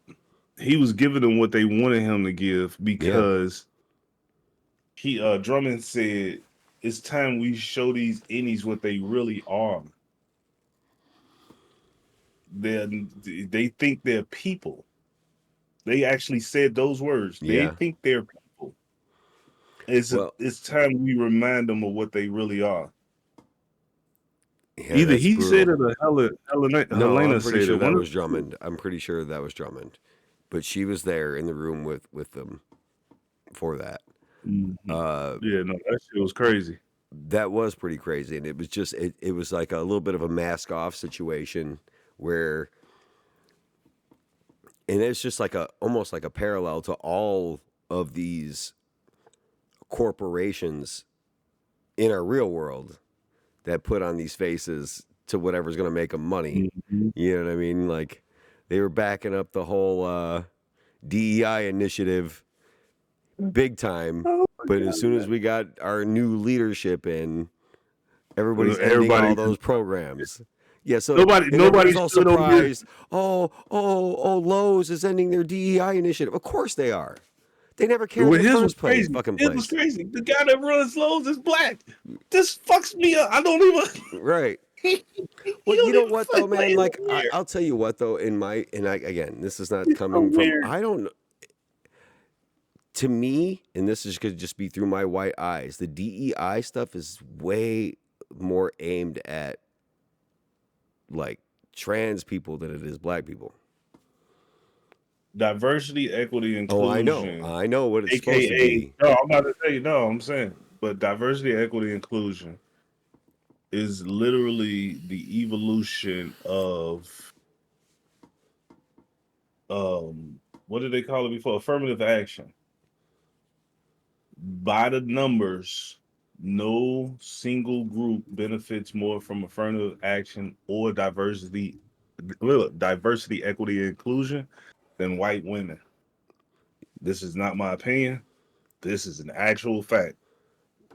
He was giving them what they wanted him to give because he Drummond said, "It's time we show these innies what they really are. They think they're people." They actually said those words. They Yeah. think they're people. Well, It's time we remind them of what they really are. yeah, Either that's he said brutal. it or No, I'm Helena pretty said sure it. that One of was Drummond. I'm pretty sure that was Drummond. But she was there in the room with them for that. Yeah, no, that shit was crazy. That was pretty crazy, and it was just it was like a little bit of a mask off situation where, and it's just like a almost like a parallel to all of these corporations in our real world that put on these faces to whatever's going to make them money. Mm-hmm. You know what I mean? Like they were backing up the whole DEI initiative big time, Oh my but as soon as God. we got our new leadership in, everybody's ending Everybody all just those programs. Yeah, so and nobody everybody's all stood over here. surprised. Oh, Lowe's is ending their DEI initiative. Of course they are. They never cared in Well, the his was first place. crazy. Fucking His was place. crazy. The guy that runs Lowe's is black. This fucks me up. I don't even. Right. he Well, you don't know even what though, man? it's Like weird. I'll tell you what though. Again, this is not It's so coming from. weird. I don't. To me, and this is could just be through my white eyes. The DEI stuff is way more aimed at like trans people than it is black people. Diversity, equity, Oh, I know. inclusion, I know what it's supposed to aka be. no, I'm about to say no. I'm saying, but diversity, equity, inclusion is literally the evolution of what did they call it before? Affirmative action. By the numbers, no single group benefits more from affirmative action or diversity, equity, and inclusion than white women. This is not my opinion. This is an actual fact.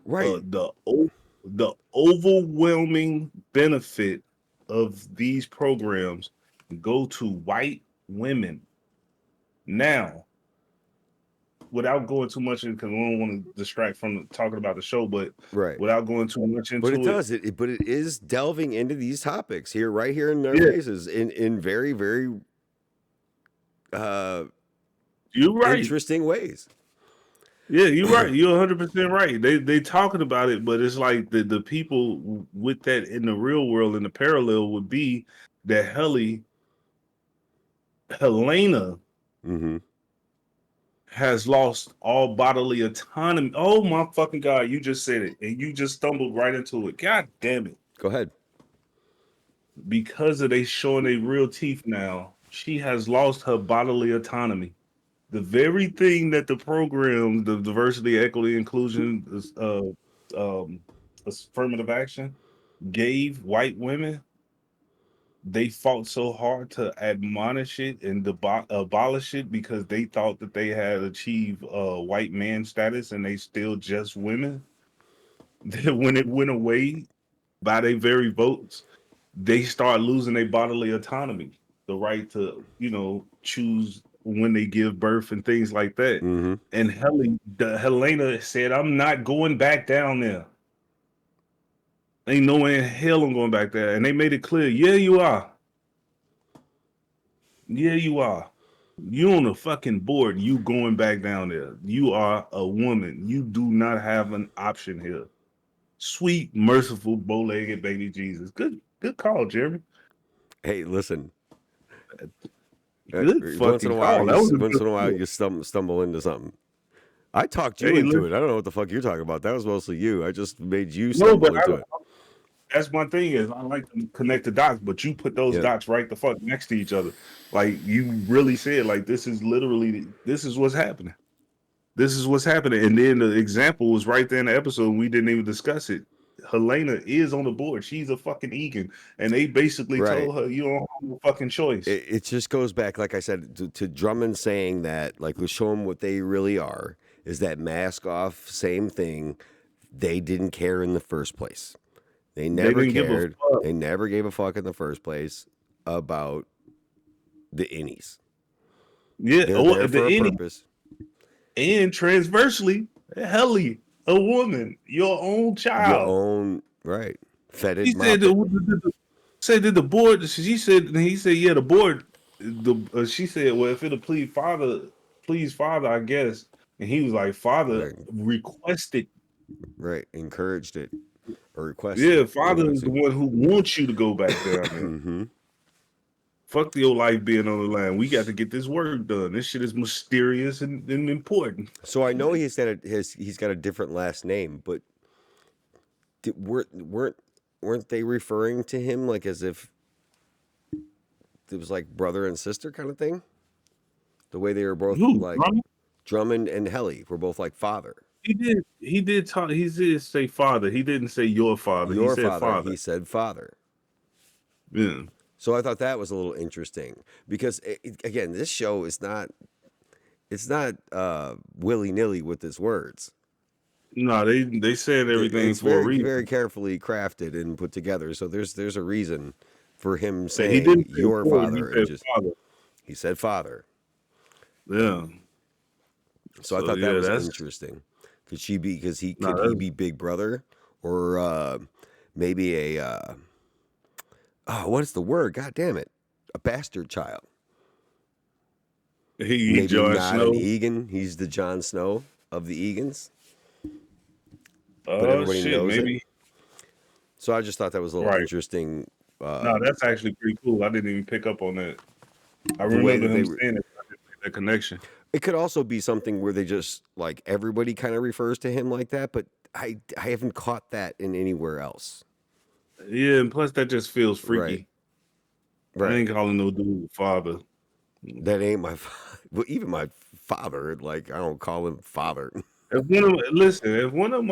Right. The overwhelming benefit of these programs go to white women. Now, without going too much in, because we don't want to distract from talking about the show, but Right. without going too much But it into it, does but it is delving into these topics here right here in their yeah, faces in very very uh you're right. interesting ways. Yeah, you're right. You're 100% right. They talking about it, but it's like the people with that in the real world in the parallel would be that Helena Mhm. has lost all bodily autonomy. Oh my fucking God, you just said it and you just stumbled right into it. God damn it. Go ahead. Because of they showing their real teeth now, she has lost her bodily autonomy. The very thing that the program, the diversity, equity, inclusion, um, affirmative action gave white women, they fought so hard to admonish it and abolish it because they thought that they had achieved white man status and they still just women. That when it went away by their very votes, they start losing their bodily autonomy, the right to, choose when they give birth and things like that. Mhm. And Helena said, I'm not going back down there. Ain't no way in hell I'm going back there. And they made it clear, yeah, you are. Yeah, you are. You on the fucking board, you going back down there. You are a woman. You do not have an option here. Sweet, merciful, bow-legged baby Jesus. Good call, Jeremy. Hey, listen. Good Once in fucking a while call. That was a once good in a while call. you stumble into something. I talked you Hey, into listen. it. I don't know what the fuck you're talking about. That was mostly you. I just made you No, but stumble into it. that's my thing is I like to connect the dots, but you put those Yeah. dots right the fuck next to each other. Like you really said, like this is what's happening. This is what's happening. And then the example was right there in the episode. And we didn't even discuss it. Helena is on the board. She's a fucking Egan, and they basically Right. told her you don't have a fucking choice. It just goes back, like I said, to Drummond saying that, like, let's show them what they really are. Is that mask off, same thing. They didn't care in the first place. They never didn't give a cared. fuck. They never gave a fuck in the first place about the innies. Yeah, They're there for a purpose. And transversely, Helly, a woman, your own child. Your own, right. Fetid He said, did the board, he said, yeah, the board, she said, well, if it'll please father, I guess. And he was like, father requested. Right, encouraged it or requested. Yeah, father is the one who wants you to go back down there. Fuck your life being on the line. We got to get this work done. This shit is mysterious and important. So I know he's got a different last name, but weren't they referring to him like as if it was like brother and sister kind of thing? The way they were both like Drummond and Helly were both like father. He did say father. He didn't say your father. He said father. He said father. Yeah. So I thought that was a little interesting because again, this show is not willy-nilly with its words. No, they said everything it's for very, a reason. very carefully crafted and put together. So there's a reason for him saying he didn't your father. He said father. Yeah. So I thought that was interesting. Could he be Big Brother or maybe a what is the word? God damn it. A bastard child. Maybe Jon not Snow. An Egan. He's the Jon Snow of the Egans. But everybody knows maybe. it. So I just thought that was a little interesting. No, that's actually pretty cool. I didn't even pick up on that. I remember him saying it. I didn't make that connection. It could also be something where they just like everybody kind of refers to him like that, but I haven't caught that in anywhere else. Yeah, and plus that just feels freaky. Right. I ain't calling no dude father. That ain't my well, even my father, like I don't call him father. If one of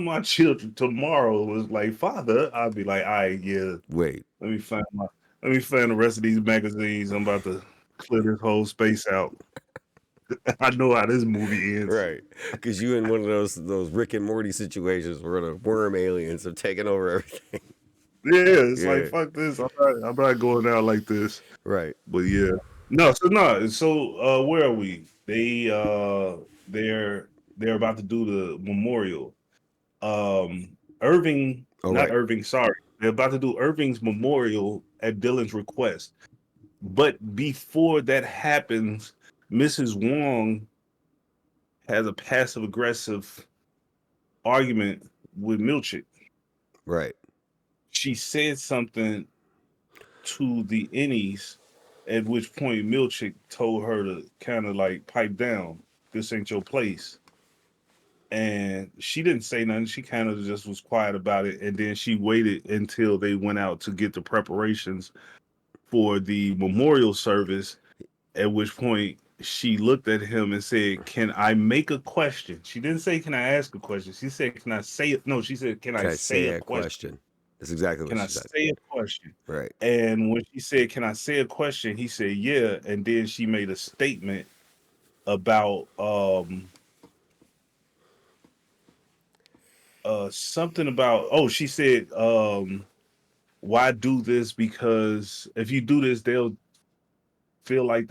my children tomorrow was like father, I'd be like, all right, yeah. Wait. Let me find the rest of these magazines. I'm about to clear this whole space out. I know how this movie ends. Right. Because you in one of those Rick and Morty situations where the worm aliens have taken over everything. Yeah, it's like fuck this. I'm not going out like this. Right. But yeah. So where are we? They're about to do the memorial. Irving, Irving, sorry. They're about to do Irving's memorial at Dylan's request. But before that happens, Mrs. Wong has a passive aggressive argument with Milchick. Right. She said something to the innies, at which point Milchick told her to kind of like pipe down. This ain't your place. And she didn't say nothing. She kind of just was quiet about it. And then she waited until they went out to get the preparations for the memorial service, at which point she looked at him and said, "Can I make a question?" She didn't say, "Can I ask a question?" She said, "Can I say it?" No, she said, "Can I say a question?" That's exactly what she said. Can I say a question? Right. And when she said, "Can I say a question?" he said, "Yeah." And then she made a statement about something about she said, why do this? Because if you do this, they'll feel like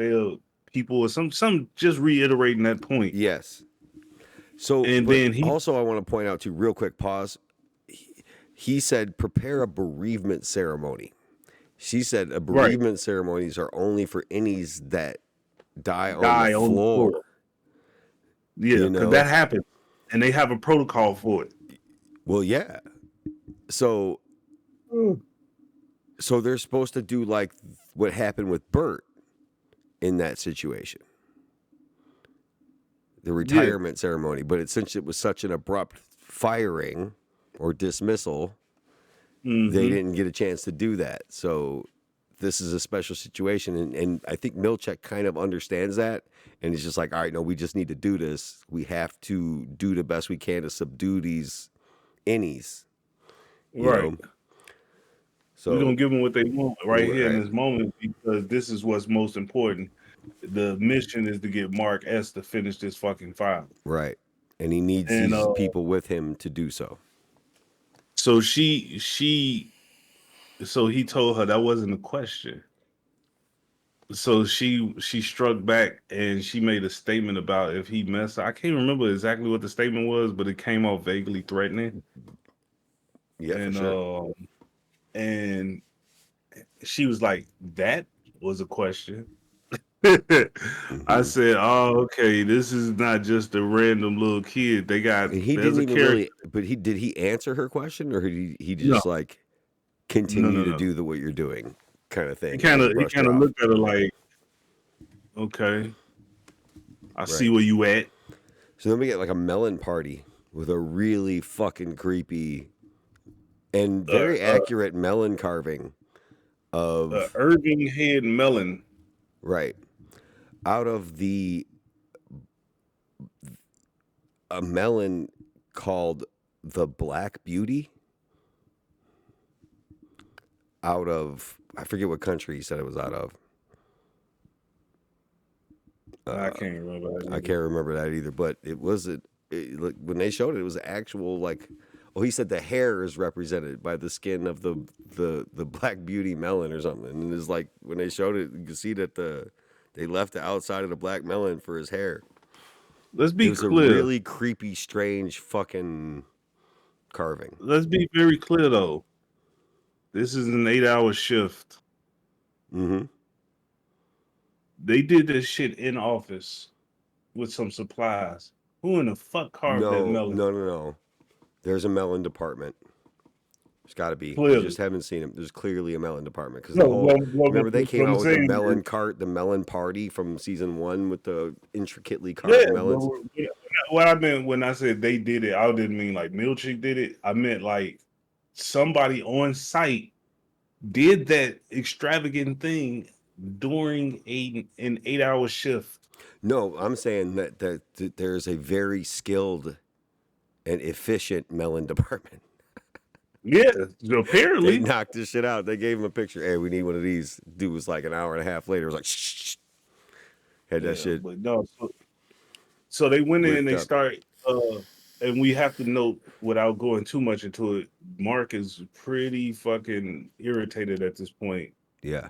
people or some just reiterating that point. Yes. So and then also I want to point out too, real quick, pause. He said prepare a bereavement ceremony. She said a bereavement ceremonies are only for innies that die on the floor. Yeah, because that happens. And they have a protocol for it. Well, yeah. So they're supposed to do like what happened with Bert in that situation. The retirement ceremony. But since it was such an abrupt firing or dismissal, they didn't get a chance to do that. So this is a special situation. And I think Milchick kind of understands that. And he's just like, all right, no, we just need to do this. We have to do the best we can to subdue these innies you Right. know. We're gonna So give them what they want right here in right, this moment because this is what's most important. The mission is to get Mark S to finish this fucking file. right, and he needs And these people with him to do so. so so he told her that wasn't a question. So she struck back and she made a statement about if he messed. I can't remember exactly what the statement was, but it came off vaguely threatening. Yeah, for And sure. and she was like, "That was a question." I Hmm. said, "Oh, okay. This is not just a random little kid. And he There's didn't a even character." really. But did he answer her question, or he No, just like no, continue no, to no. do the what you're doing kind of He thing, and kind just of he brushed kind her of off? looked at her like, "Okay, I see Right. where you at." So then we get like a melon party with a really fucking creepy and Uh, very uh, accurate melon carving of Irving Head Melon. right out of the a melon called the Black Beauty out of I forget what country he said it was out of. I Uh, can't remember that I either. can't remember that either, but it was like when they showed it, it was actual like. Oh, he said the hair is represented by the skin of the Black Beauty melon or something, and it's like when they showed it, you could see that they left the outside of the black melon for his hair. Let's It be was a clear. really creepy, strange fucking carving. Let's be very clear though. This is an 8-hour shift. Mm-hmm. They did this shit in office with some supplies. Who in the fuck carved that No, melon? no, no, no. There's a melon department. There's got to be. You just Clearly. haven't seen it. There's clearly a melon department because the No, whole. Remember they what came I'm out with the saying is, melon cart, the melon party from season one with the intricately yeah, carved melons. what I meant when I said they did it, I didn't mean like Milchick did it. I meant like somebody on site did that extravagant thing during an 8-hour shift. No, I'm saying that there's a very skilled and efficient melon department. Yeah, They apparently. knocked this shit out. They gave him a picture. Hey, we need one of these. Dude was like an hour and a half later. It was like, shh, had that Yeah, shit but no. So they went in and rigged they up. start and we have to note without going too much into it, Mark is pretty fucking irritated at this point. Yeah.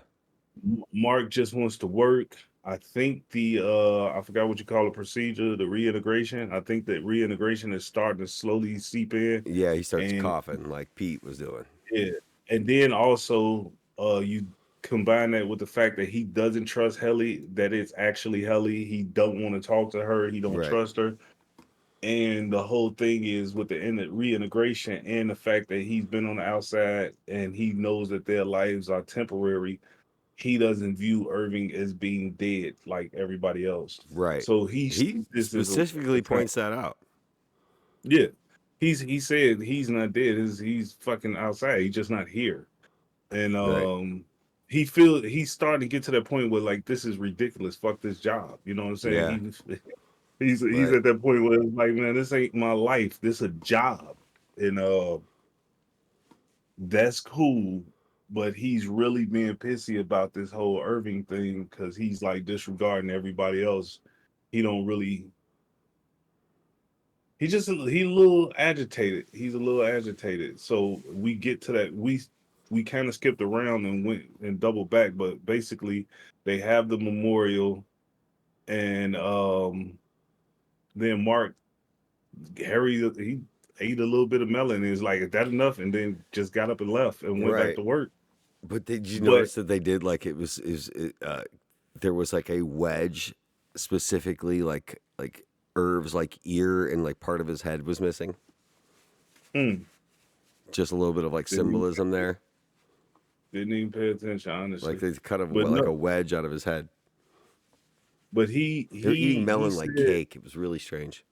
Mark just wants to work. I think the I forgot what you call the procedure, the reintegration. I think that reintegration is starting to slowly seep in. Yeah, he starts And coughing like Pete was doing. yeah. And then also you combine that with the fact that he doesn't trust Helly, that it's actually Helly. He don't want to talk to her, he don't Right. trust her. And the whole thing is with the reintegration and the fact that he's been on the outside and he knows that their lives are temporary. He doesn't view Irving as being dead like everybody else. Right. So he He sees this as a specifically time. points that out. Yeah. He said he's not dead. He's fucking outside. He's just not here. And Right. he's starting to get to that point where like this is ridiculous. Fuck this job. You know what I'm saying? Yeah. He's Right. at that point where it's like, man, this ain't my life. This a job. And that's cool. But he's really being pissy about this whole Irving thing because he's like disregarding everybody else. He don't really. He a little agitated. He's a little agitated. So we get to that. We kind of skipped around and went and doubled back, but basically they have the memorial, and then Mark Harry he ate a little bit of melon and is like, is that enough? And then just got up and left and went back Right. to work. But did you But notice that they did like it was is there was like a wedge specifically like Irv's like ear and like part of his head was missing. mm, Just a little bit of like didn't even, symbolism there. didn't even pay attention, Like honestly. they cut of But like no, a wedge out of his head. but They're eating he melon like said, cake. It was really strange.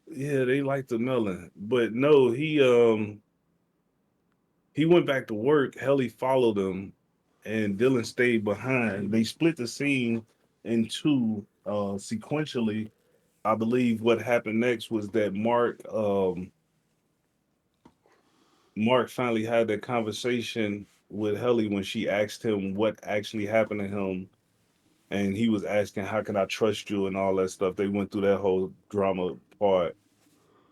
yeah, they like the melon. But no, he went back to work. Helly followed him, and Dylan stayed behind. They split the scene in two sequentially. I believe what happened next was that Mark Mark finally had that conversation with Helly when she asked him what actually happened to him, and he was asking, "How can I trust you?" and all that stuff. They went through that whole drama part,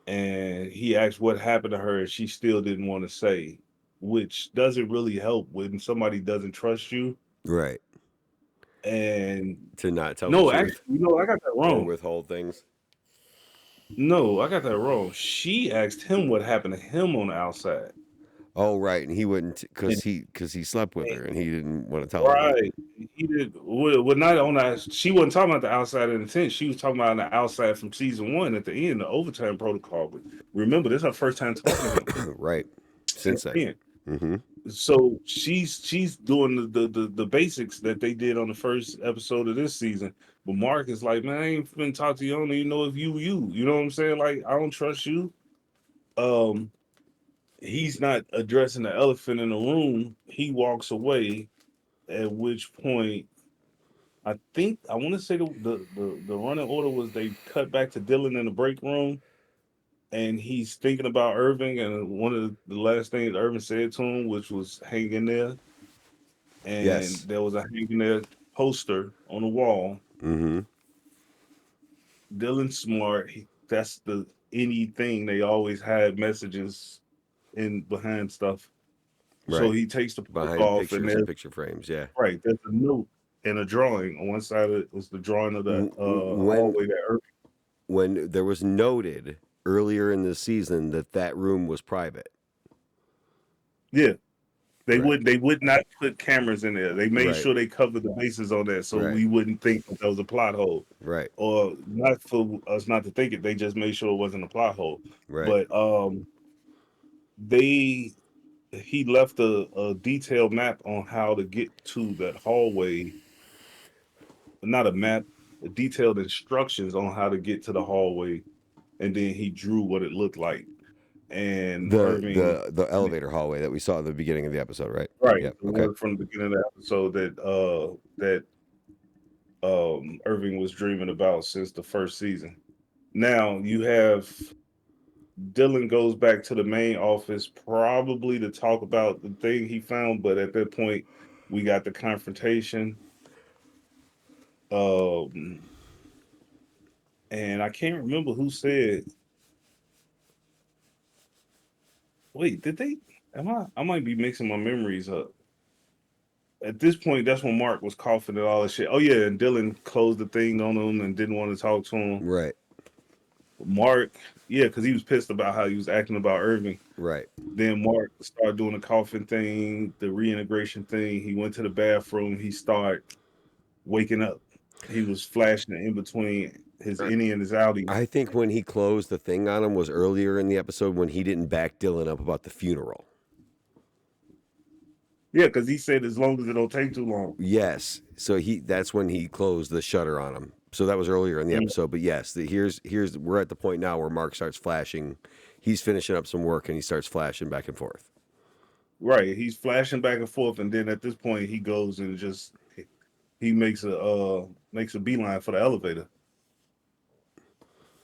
and he asked what happened to her, and she still didn't want to say, which doesn't really help when somebody doesn't trust you. Right. And To not tell the no, truth actually, I got that or wrong. withhold things. No, I got that wrong. She asked him what happened to him on the outside. Oh, right. And he wouldn't And, because he slept with and her and he didn't want to tell her that. right, he did. Well, not on that. She wasn't talking about the outside of the tent. She was talking about the outside from season one at the end, the overtime protocol. But remember, this is her first time talking to him Right. since Since then. then. Mm-hmm. So she's doing the basics that they did on the first episode of this season. But Mark is like, man, I ain't finna talk to you. I don't even know if you. You know what I'm saying? Like, I don't trust you. Um, he's not addressing the elephant in the room. He walks away. At which point, I want to say the running order was they cut back to Dylan in the break room, and he's thinking about Irving. And one of the last things Irving said to him, which was "hang in there," and Yes. there was a hang in there poster on the wall. Mm-hmm. Dylan Smart. That's the anything they always had messages in behind stuff. So Right. he takes the post Behind off, and pictures and there's picture frames. Yeah. right there's a note and a drawing. On one side of it was the drawing of the When hallway that Irving. there was noted earlier in the season that room was private. Yeah, Right. they would not put cameras in there. They made Right. sure they covered the bases on that so Right. we wouldn't think that was a plot hole. Right. Or not for us not to think it, they just made sure it wasn't a plot hole. Right. But they he left a detailed map on how to get to that hallway. Not a map, detailed instructions on how to get to the hallway, and then he drew what it looked like. And Irving, The elevator hallway that we saw at the beginning of the episode, right? right, Yep. the Okay. one from the beginning of the episode that Irving was dreaming about since the first season. Now you have Dylan goes back to the main office probably to talk about the thing he found, but at that point we got the confrontation. Um, and I can't remember who said. Wait, did they? Am I? I might be mixing my memories up. At this point, that's when Mark was coughing and all that shit. Oh yeah, and Dylan closed the thing on him and didn't want to talk to him. Right. Mark, yeah, because he was pissed about how he was acting about Irving. Right. Then Mark started doing the coughing thing, the reintegration thing. He went to the bathroom. He started waking up. He was flashing in between his innie and his outie. I think when he closed the thing on him was earlier in the episode when he didn't back Dylan up about the funeral. Yeah, because he said as long as it don't take too long. Yes. So that's when he closed the shutter on him. So that was earlier in the Mm, episode. But yes, here's we're at the point now where Mark starts flashing. He's finishing up some work and he starts flashing back and forth. right. He's flashing back and forth, and then at this point he goes and just he makes a beeline for the elevator.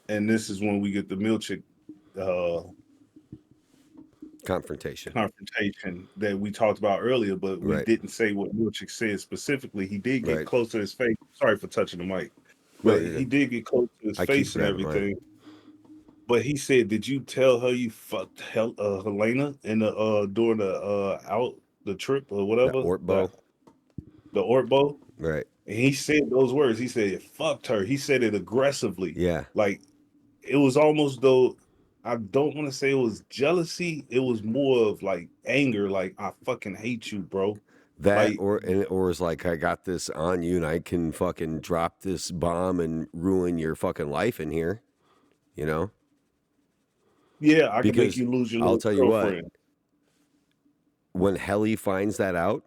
And this is when we get the milkshake uh Confrontation. confrontation that we talked about earlier, but we Right. didn't say what Milchick said specifically. He did get Right. close to his face. Sorry for touching the mic, No, but you're he good. did get close to his I keep face and grabbing mine. everything. But he said, "Did you tell her you fucked Helena in the during the out the trip or That whatever Ortbo. the Ortbo?" Right. And he said those words. He said, "Fucked her." He said it aggressively, Yeah. like it was almost though. I don't want to say it was jealousy. It was more of like anger. Like I fucking hate you, bro. That Like or is like I got this on you and I can fucking drop this bomb and ruin your fucking life in here, you know? yeah, I can make Because you lose your I'll little tell you what, girlfriend, when Helly finds that out,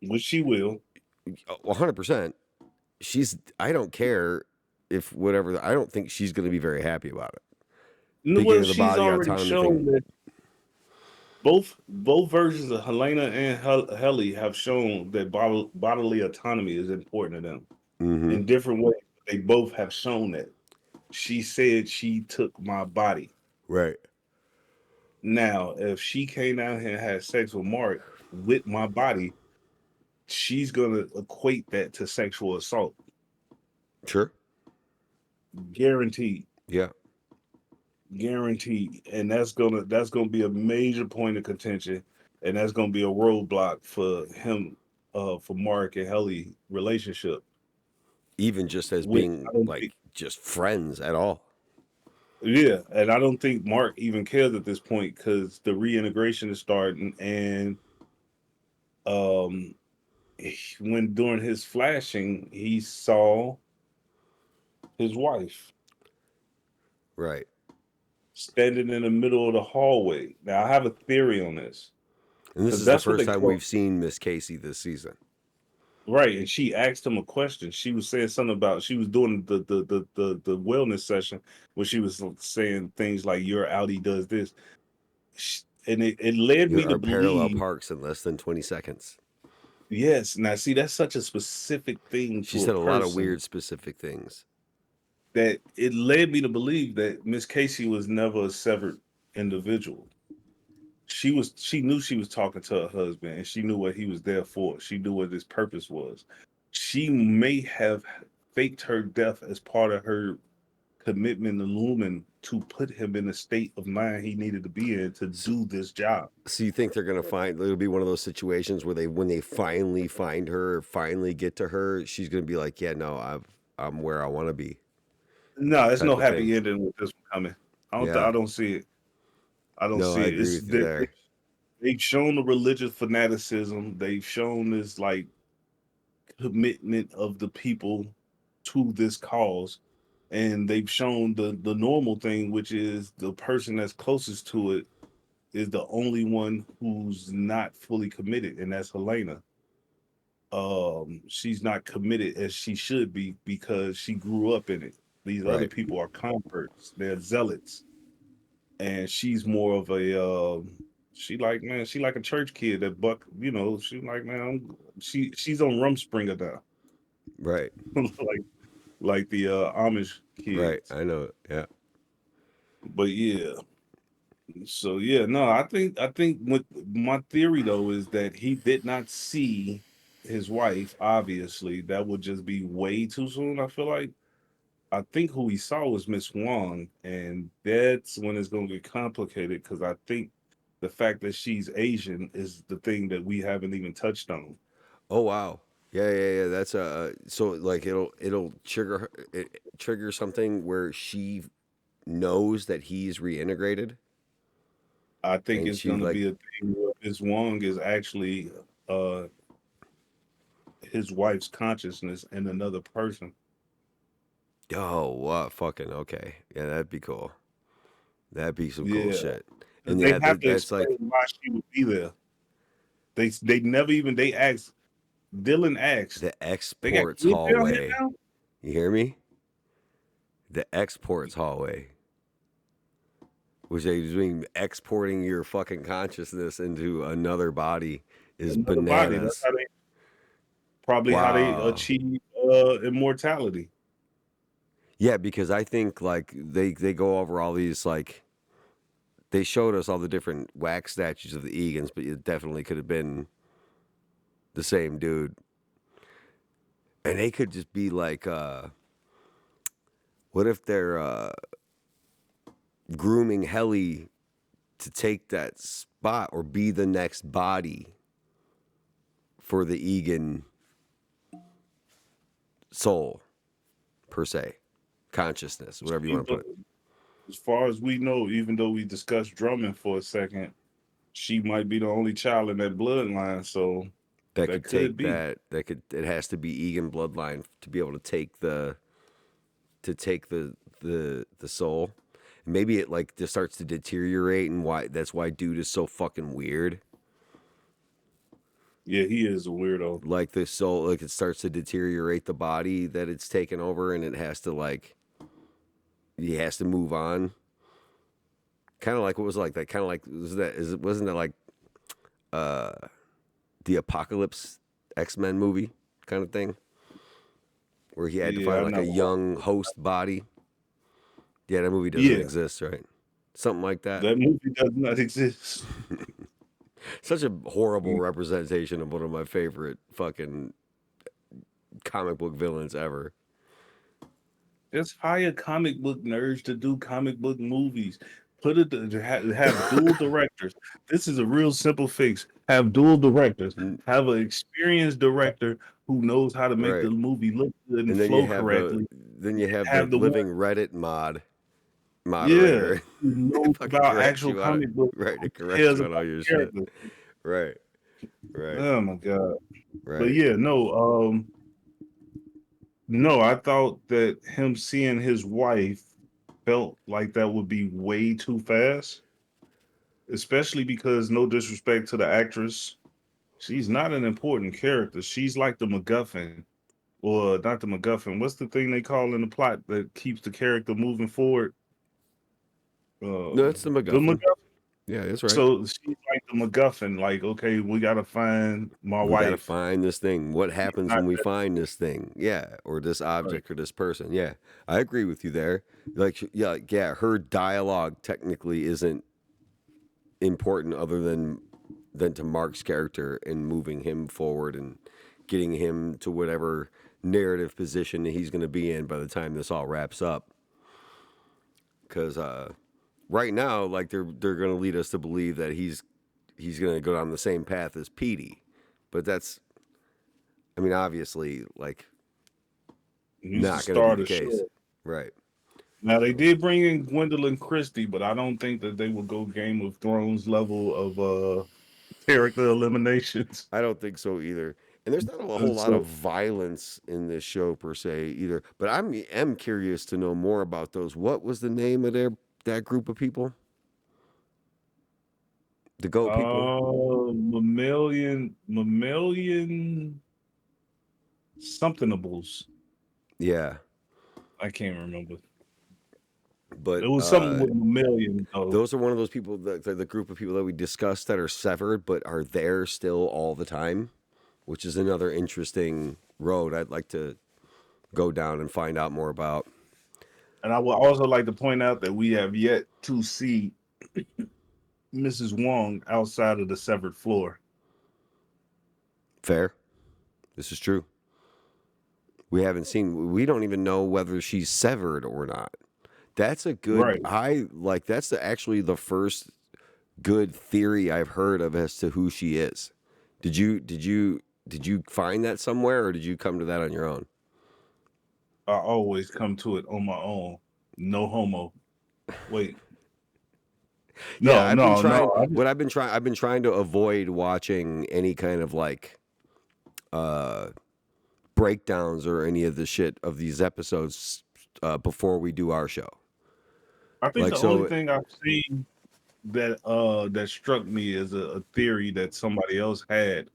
which she will. 100%, I don't care if whatever, I don't think she's going to be very happy about it. Speaking Well, of the she's body already autonomy thing, shown that both versions of Helena and Helly have shown that bodily autonomy is important to them mm-hmm, in different ways. They both have shown that. She said she took my body. right. Now, if she came down here and had sex with Mark with my body, she's gonna equate that to sexual assault. Sure. Guaranteed. Yeah. Guaranteed. And that's gonna be a major point of contention, and that's gonna be a roadblock for him, for Mark and Helly relationship. Even just as Which being I don't like think, just friends at all. yeah, and I don't think Mark even cares at this point because the reintegration is starting, and um, when during his flashing, he saw his wife Right. standing in the middle of the hallway. Now, I have a theory on this And this because is the that's what first they time call. we've seen Miss Casey this season. Right, and she asked him a question. She was saying something about she was doing the wellness session where she was saying things like your Audi does this, and it led me to Our parallel believe. parks in less than 20 seconds. Yes, now see that's such a specific thing She to a said a lot of person weird specific things. that it led me to believe that Miss Casey was never a severed individual. She knew she was talking to her husband and she knew what he was there for. She knew what his purpose was. She may have faked her death as part of her commitment to Lumen to put him in the state of mind he needed to be in to So, do this job. so you think they're gonna find it'll be one of those situations where when they finally find her, finally get to her, she's gonna be like, yeah, no, I'm where I want to be, No, there's no type of thing. happy ending with this one coming. I Yeah. don't see it. I don't No, I see it. agree with you there. They've shown the religious fanaticism. They've shown this like commitment of the people to this cause, and they've shown the normal thing, which is the person that's closest to it is the only one who's not fully committed, and that's Helena. She's not committed as she should be because she grew up in it. These other Right. people are converts, they're zealots, and she's more of a she like, man, she like a church kid that buck, she like, man, she's on Rumspringer now. Right. like the Amish Right. kids. I know. Yeah. But yeah, so yeah, no, I think what my theory though is that he did not see his wife. Obviously, that would just be way too soon. I feel like I think who he saw was Miss Wong, and that's when it's going to get complicated because I think the fact that she's Asian is the thing that we haven't even touched on. Oh wow. Yeah, yeah, yeah. That's so like it'll trigger something where she knows that he's reintegrated I think and it's she going to like, be a thing where Miss Wong is actually uh his wife's consciousness in another person. oh, what fucking okay. Yeah, that'd be cool. That'd be some cool Yeah, shit. 'cause And they yeah, have to that's explain like, why she would be there. They never even they asked. Dylan asked. the They got exports kids down here hallway. now. You hear me? The exports hallway. Which they doing exporting your fucking consciousness into another body is Another body. That's bananas. how they probably how they Wow. achieve immortality. Yeah, because I think like they go over all these like they showed us all the different wax statues of the Egans, but it definitely could have been the same dude. And they could just be like, what if they're grooming Helly to take that spot or be the next body for the Egan soul, per se, consciousness, whatever you She- want to put it. As far as we know, even though we discussed Drummond for a second, she might be the only child in that bloodline. So That that could could take be. that. That could. It has to be Egan bloodline to be able to take the soul. Maybe it like just starts to deteriorate, and why that's why dude is so fucking weird. Yeah, he is a weirdo. Like the soul, like it starts to deteriorate the body that it's taken over, and it has to like he has to move on. Kind of like what was it like that. Kind of like wasn't that like uh the Apocalypse X-Men movie kind of thing where he had to Yeah, find I like a never watched young it. host body. Yeah, that movie doesn't Yeah, exist, right? something like that. That movie does not exist. Such a horrible representation of one of my favorite fucking comic book villains ever. Just hire comic book nerds to do comic book movies. Put it to have dual directors. This is a real simple fix. Have dual directors. Have an experienced director who knows how to make the Right. movie look good and And then you flow have the correctly. then you have the Have the one, living Reddit yeah, moderator who knows fucking about correct actual you on it. comic books, Right, to who correct cares you on about all your the shit. characters. Right. Right. Oh my god. But Right. yeah, no, I thought that him seeing his wife felt like that would be way too fast, especially because no disrespect to the actress, she's not an important character. She's like the MacGuffin, or not the MacGuffin. What's the thing they call in the plot that keeps the character moving forward? No, it's the The MacGuffin. MacGuffin. Yeah, that's right. So she's like the MacGuffin. Like, okay, we gotta find my We got to wife. find this thing. What She's happens not when we that find this thing? Yeah, or this right. object or this person. Yeah, I agree with you there. Yeah, her dialogue technically isn't important other than to Mark's character and moving him forward and getting him to whatever narrative position that he's going to be in by the time this all wraps up. Because right now, like they're going to lead us to believe that he's going to go down the same path as Petey, but that's, I mean, obviously, like He's the not going to be star of the the case, show. right? Now they did bring in Gwendolyn Christie, but I don't think that they will go Game of Thrones level of character eliminations. I don't think so either. And there's not a whole And lot of so violence in this show per se either. But am curious to know more about those. What was the name of that group of people? The goat people? mammalian somethinables. Yeah. I can't remember. It But was something with mammalian though. those are one of those people that the group of people that we discussed that are severed but are there still all the time, which is another interesting road I'd like to go down and find out more about. And I would also like to point out that we have yet to see Mrs. Wong outside of the severed floor. Fair. This is true. We don't even know whether she's severed or not. That's a good, Right. that's actually the first good theory I've heard of as to who she is. Did you find that somewhere or did you come to that on your own? I always come to it on my own. No homo. Wait. Yeah, No, no, no. I've been trying to avoid watching any kind of like breakdowns or any of the shit of these episodes before we do our show. I think Like the only so thing I've seen that struck me as a theory that somebody else had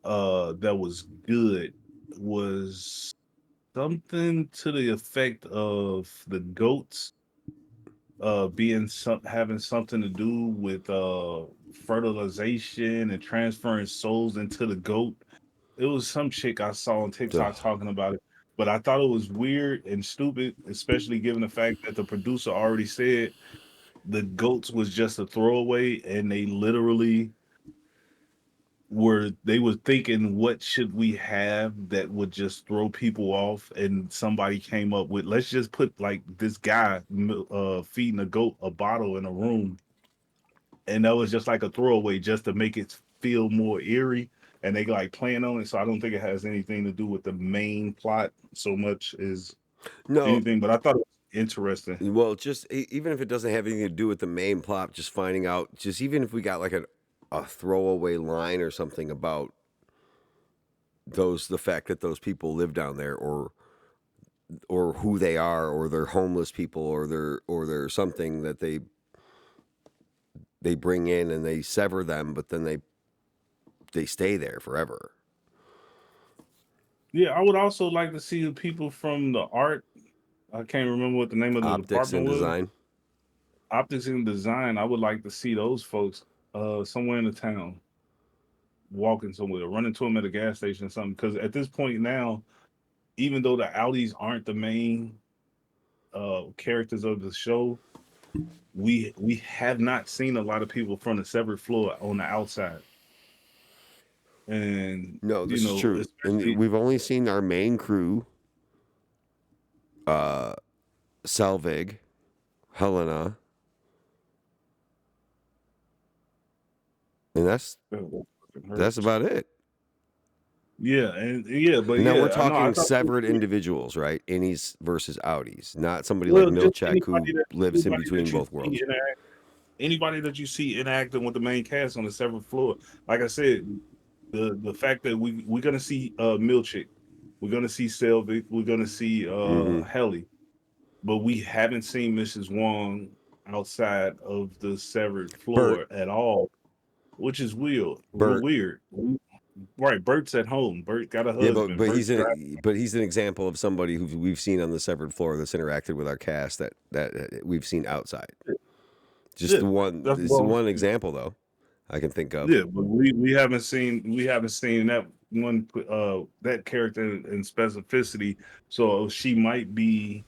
that was good was something to the effect of the goats having something to do with fertilization and transferring souls into the goat. It was some chick I saw on TikTok ugh, talking about it, but I thought it was weird and stupid, especially given the fact that the producer already said the goats was just a throwaway, and they literally were thinking, what should we have that would just throw people off? And somebody came up with, let's just put like this guy feeding a goat a bottle in a room, and that was just like a throwaway just to make it feel more eerie. And they like playing on it, so I don't think it has anything to do with the main plot so much as no. anything. But I thought it was interesting. Well, just even if it doesn't have anything to do with the main plot, just finding out, just even if we got like a throwaway line or something about the fact that those people live down there, or who they are, or they're homeless people, or they're something that they bring in and they sever them, but then they stay there forever. Yeah, I would also like to see the people from the art. I can't remember what the name of the Optics department and was. design. Optics and design. I would like to see those folks somewhere in the town, walking somewhere, run into them at a gas station or something. Because at this point now, even though the Audis aren't the main characters of the show, we have not seen a lot of people from the severed floor on the outside, and No, this is true. And especially we've only seen our main crew, uh, Selvig, Helena, and oh, it that's hurts. about it. Yeah, and yeah, but Now we're yeah, I know. I talking thought severed individuals, right? Innies versus outies, not somebody like well, just Milchak who lives in between you both see worlds. anybody that you see interacting with the main cast on the seventh floor. Like I said, the fact that we're gonna see Milchick, we're gonna see Selvig, we're gonna see Mm-hmm. Helly, but we haven't seen Mrs. Wong outside of the severed Bert, floor at all, which is weird. Bert, Weird. Right, Bert's at home. Bert got a yeah, but husband. but Bert's driving. he's an example of somebody who we've seen on the severed floor that's interacted with our cast that we've seen outside. Just Yeah, the one. that's It's the well. one example though I can think of. Yeah, but we haven't seen that one that character in specificity. So she might be,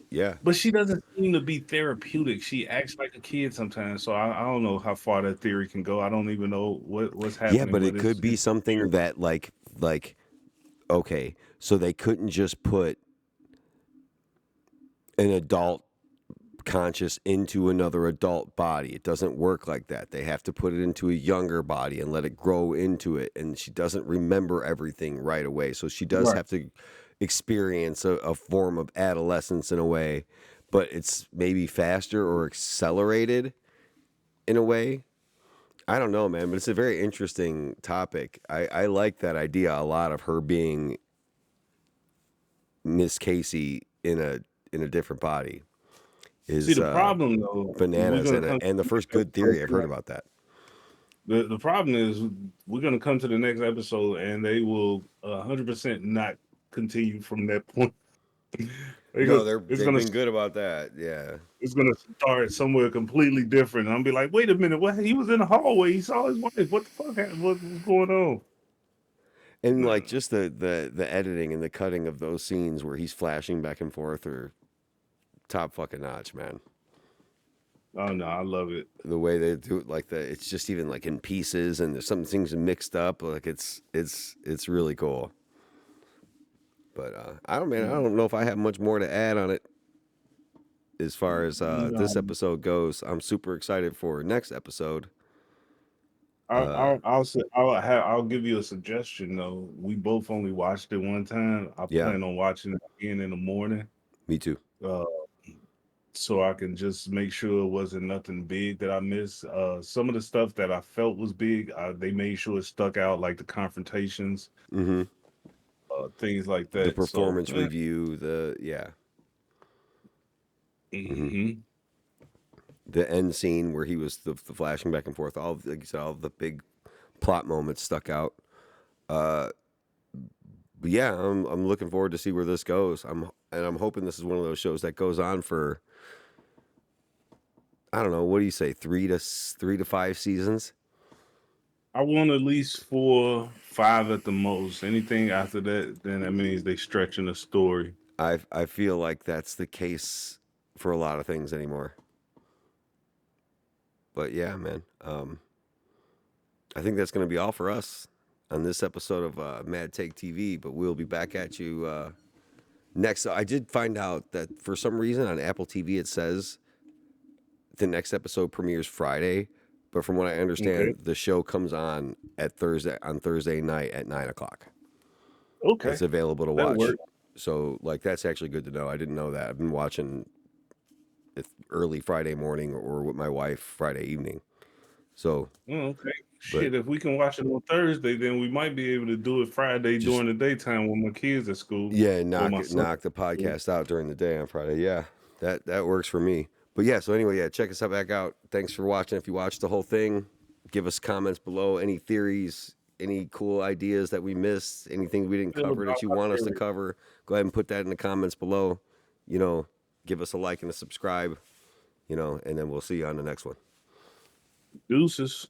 Yeah, but she doesn't seem to be therapeutic. She acts like a kid sometimes. So I don't know how far that theory can go. I don't even know what's yeah, happening, but but it could be it's something weird. that like okay, so they couldn't just put an adult conscious into another adult body. It doesn't work like that. They have to put it into a younger body and let it grow into it. And she doesn't remember everything right away. So she does Right. have to experience a form of adolescence in a way, but it's maybe faster or accelerated in a way. I don't know, man, but it's a very interesting topic. I like that idea a lot of her being Miss Casey in a different body See, is the problem though, we're bananas gonna and come to the the first next good episode. theory I've heard about that. The problem is we're gonna come to the next episode and they will 100% not continue from that point. They No, go, they've been good about that. Yeah. it's gonna start somewhere completely different. And I'll be like, wait a minute, what? He was in the hallway. He saw his wife. What the fuck happened? What's going on? And No. like just the editing and the cutting of those scenes where he's flashing back and forth are top fucking notch, man. Oh no, I love it. The way they do it, like it's just even like in pieces and there's some things mixed up. Like it's really cool. But I don't know if I have much more to add on it as far as No, this episode goes. I'm super excited for next episode. Uh, I'll give you a suggestion though. We both only watched it one time. I yeah, plan on watching it again in the morning. me too. Uh, so I can just make sure it wasn't nothing big that I missed. Some of the stuff that I felt was big, they made sure it stuck out, like the confrontations, Hmm. things like The that. So, performance review, the yeah. Hmm. mhm. The end scene where he was the flashing back and forth, all like you said, all the big plot moments stuck out. Uh, but yeah, I'm looking forward to see where this goes. I'm hoping this is one of those shows that goes on for I don't know, what do you say, 3 to 5 seasons? I want at least 4, 5 at the most. Anything after that, then that means they stretching the story. I feel like that's the case for a lot of things anymore. But yeah, man, I think that's going to be all for us on this episode of Mad Take TV. But we'll be back at you next. I did find out that for some reason on Apple TV it says the next episode premieres Friday, but from what I Okay. understand, the show comes on on Thursday night at 9 o'clock. Okay. It's available to That watch. worked. So like that's actually good to know. I didn't know that. I've been watching it early Friday morning or with my wife Friday evening. So, Okay. but Shit, if we can watch it on Thursday, then we might be able to do it Friday just during the daytime when my kids at school yeah, or my son. knock the podcast out during the day on Friday. Yeah, that works for me. But yeah, so anyway, yeah, check us out back out. Thanks for watching. If you watched the whole thing, give us comments below. Any theories, any cool ideas that we missed, anything we didn't Feel cover that about you my want us to theory. cover, go ahead and put that in the comments below. You know, give us a like and a subscribe. And then we'll see you on the next one. Deuces.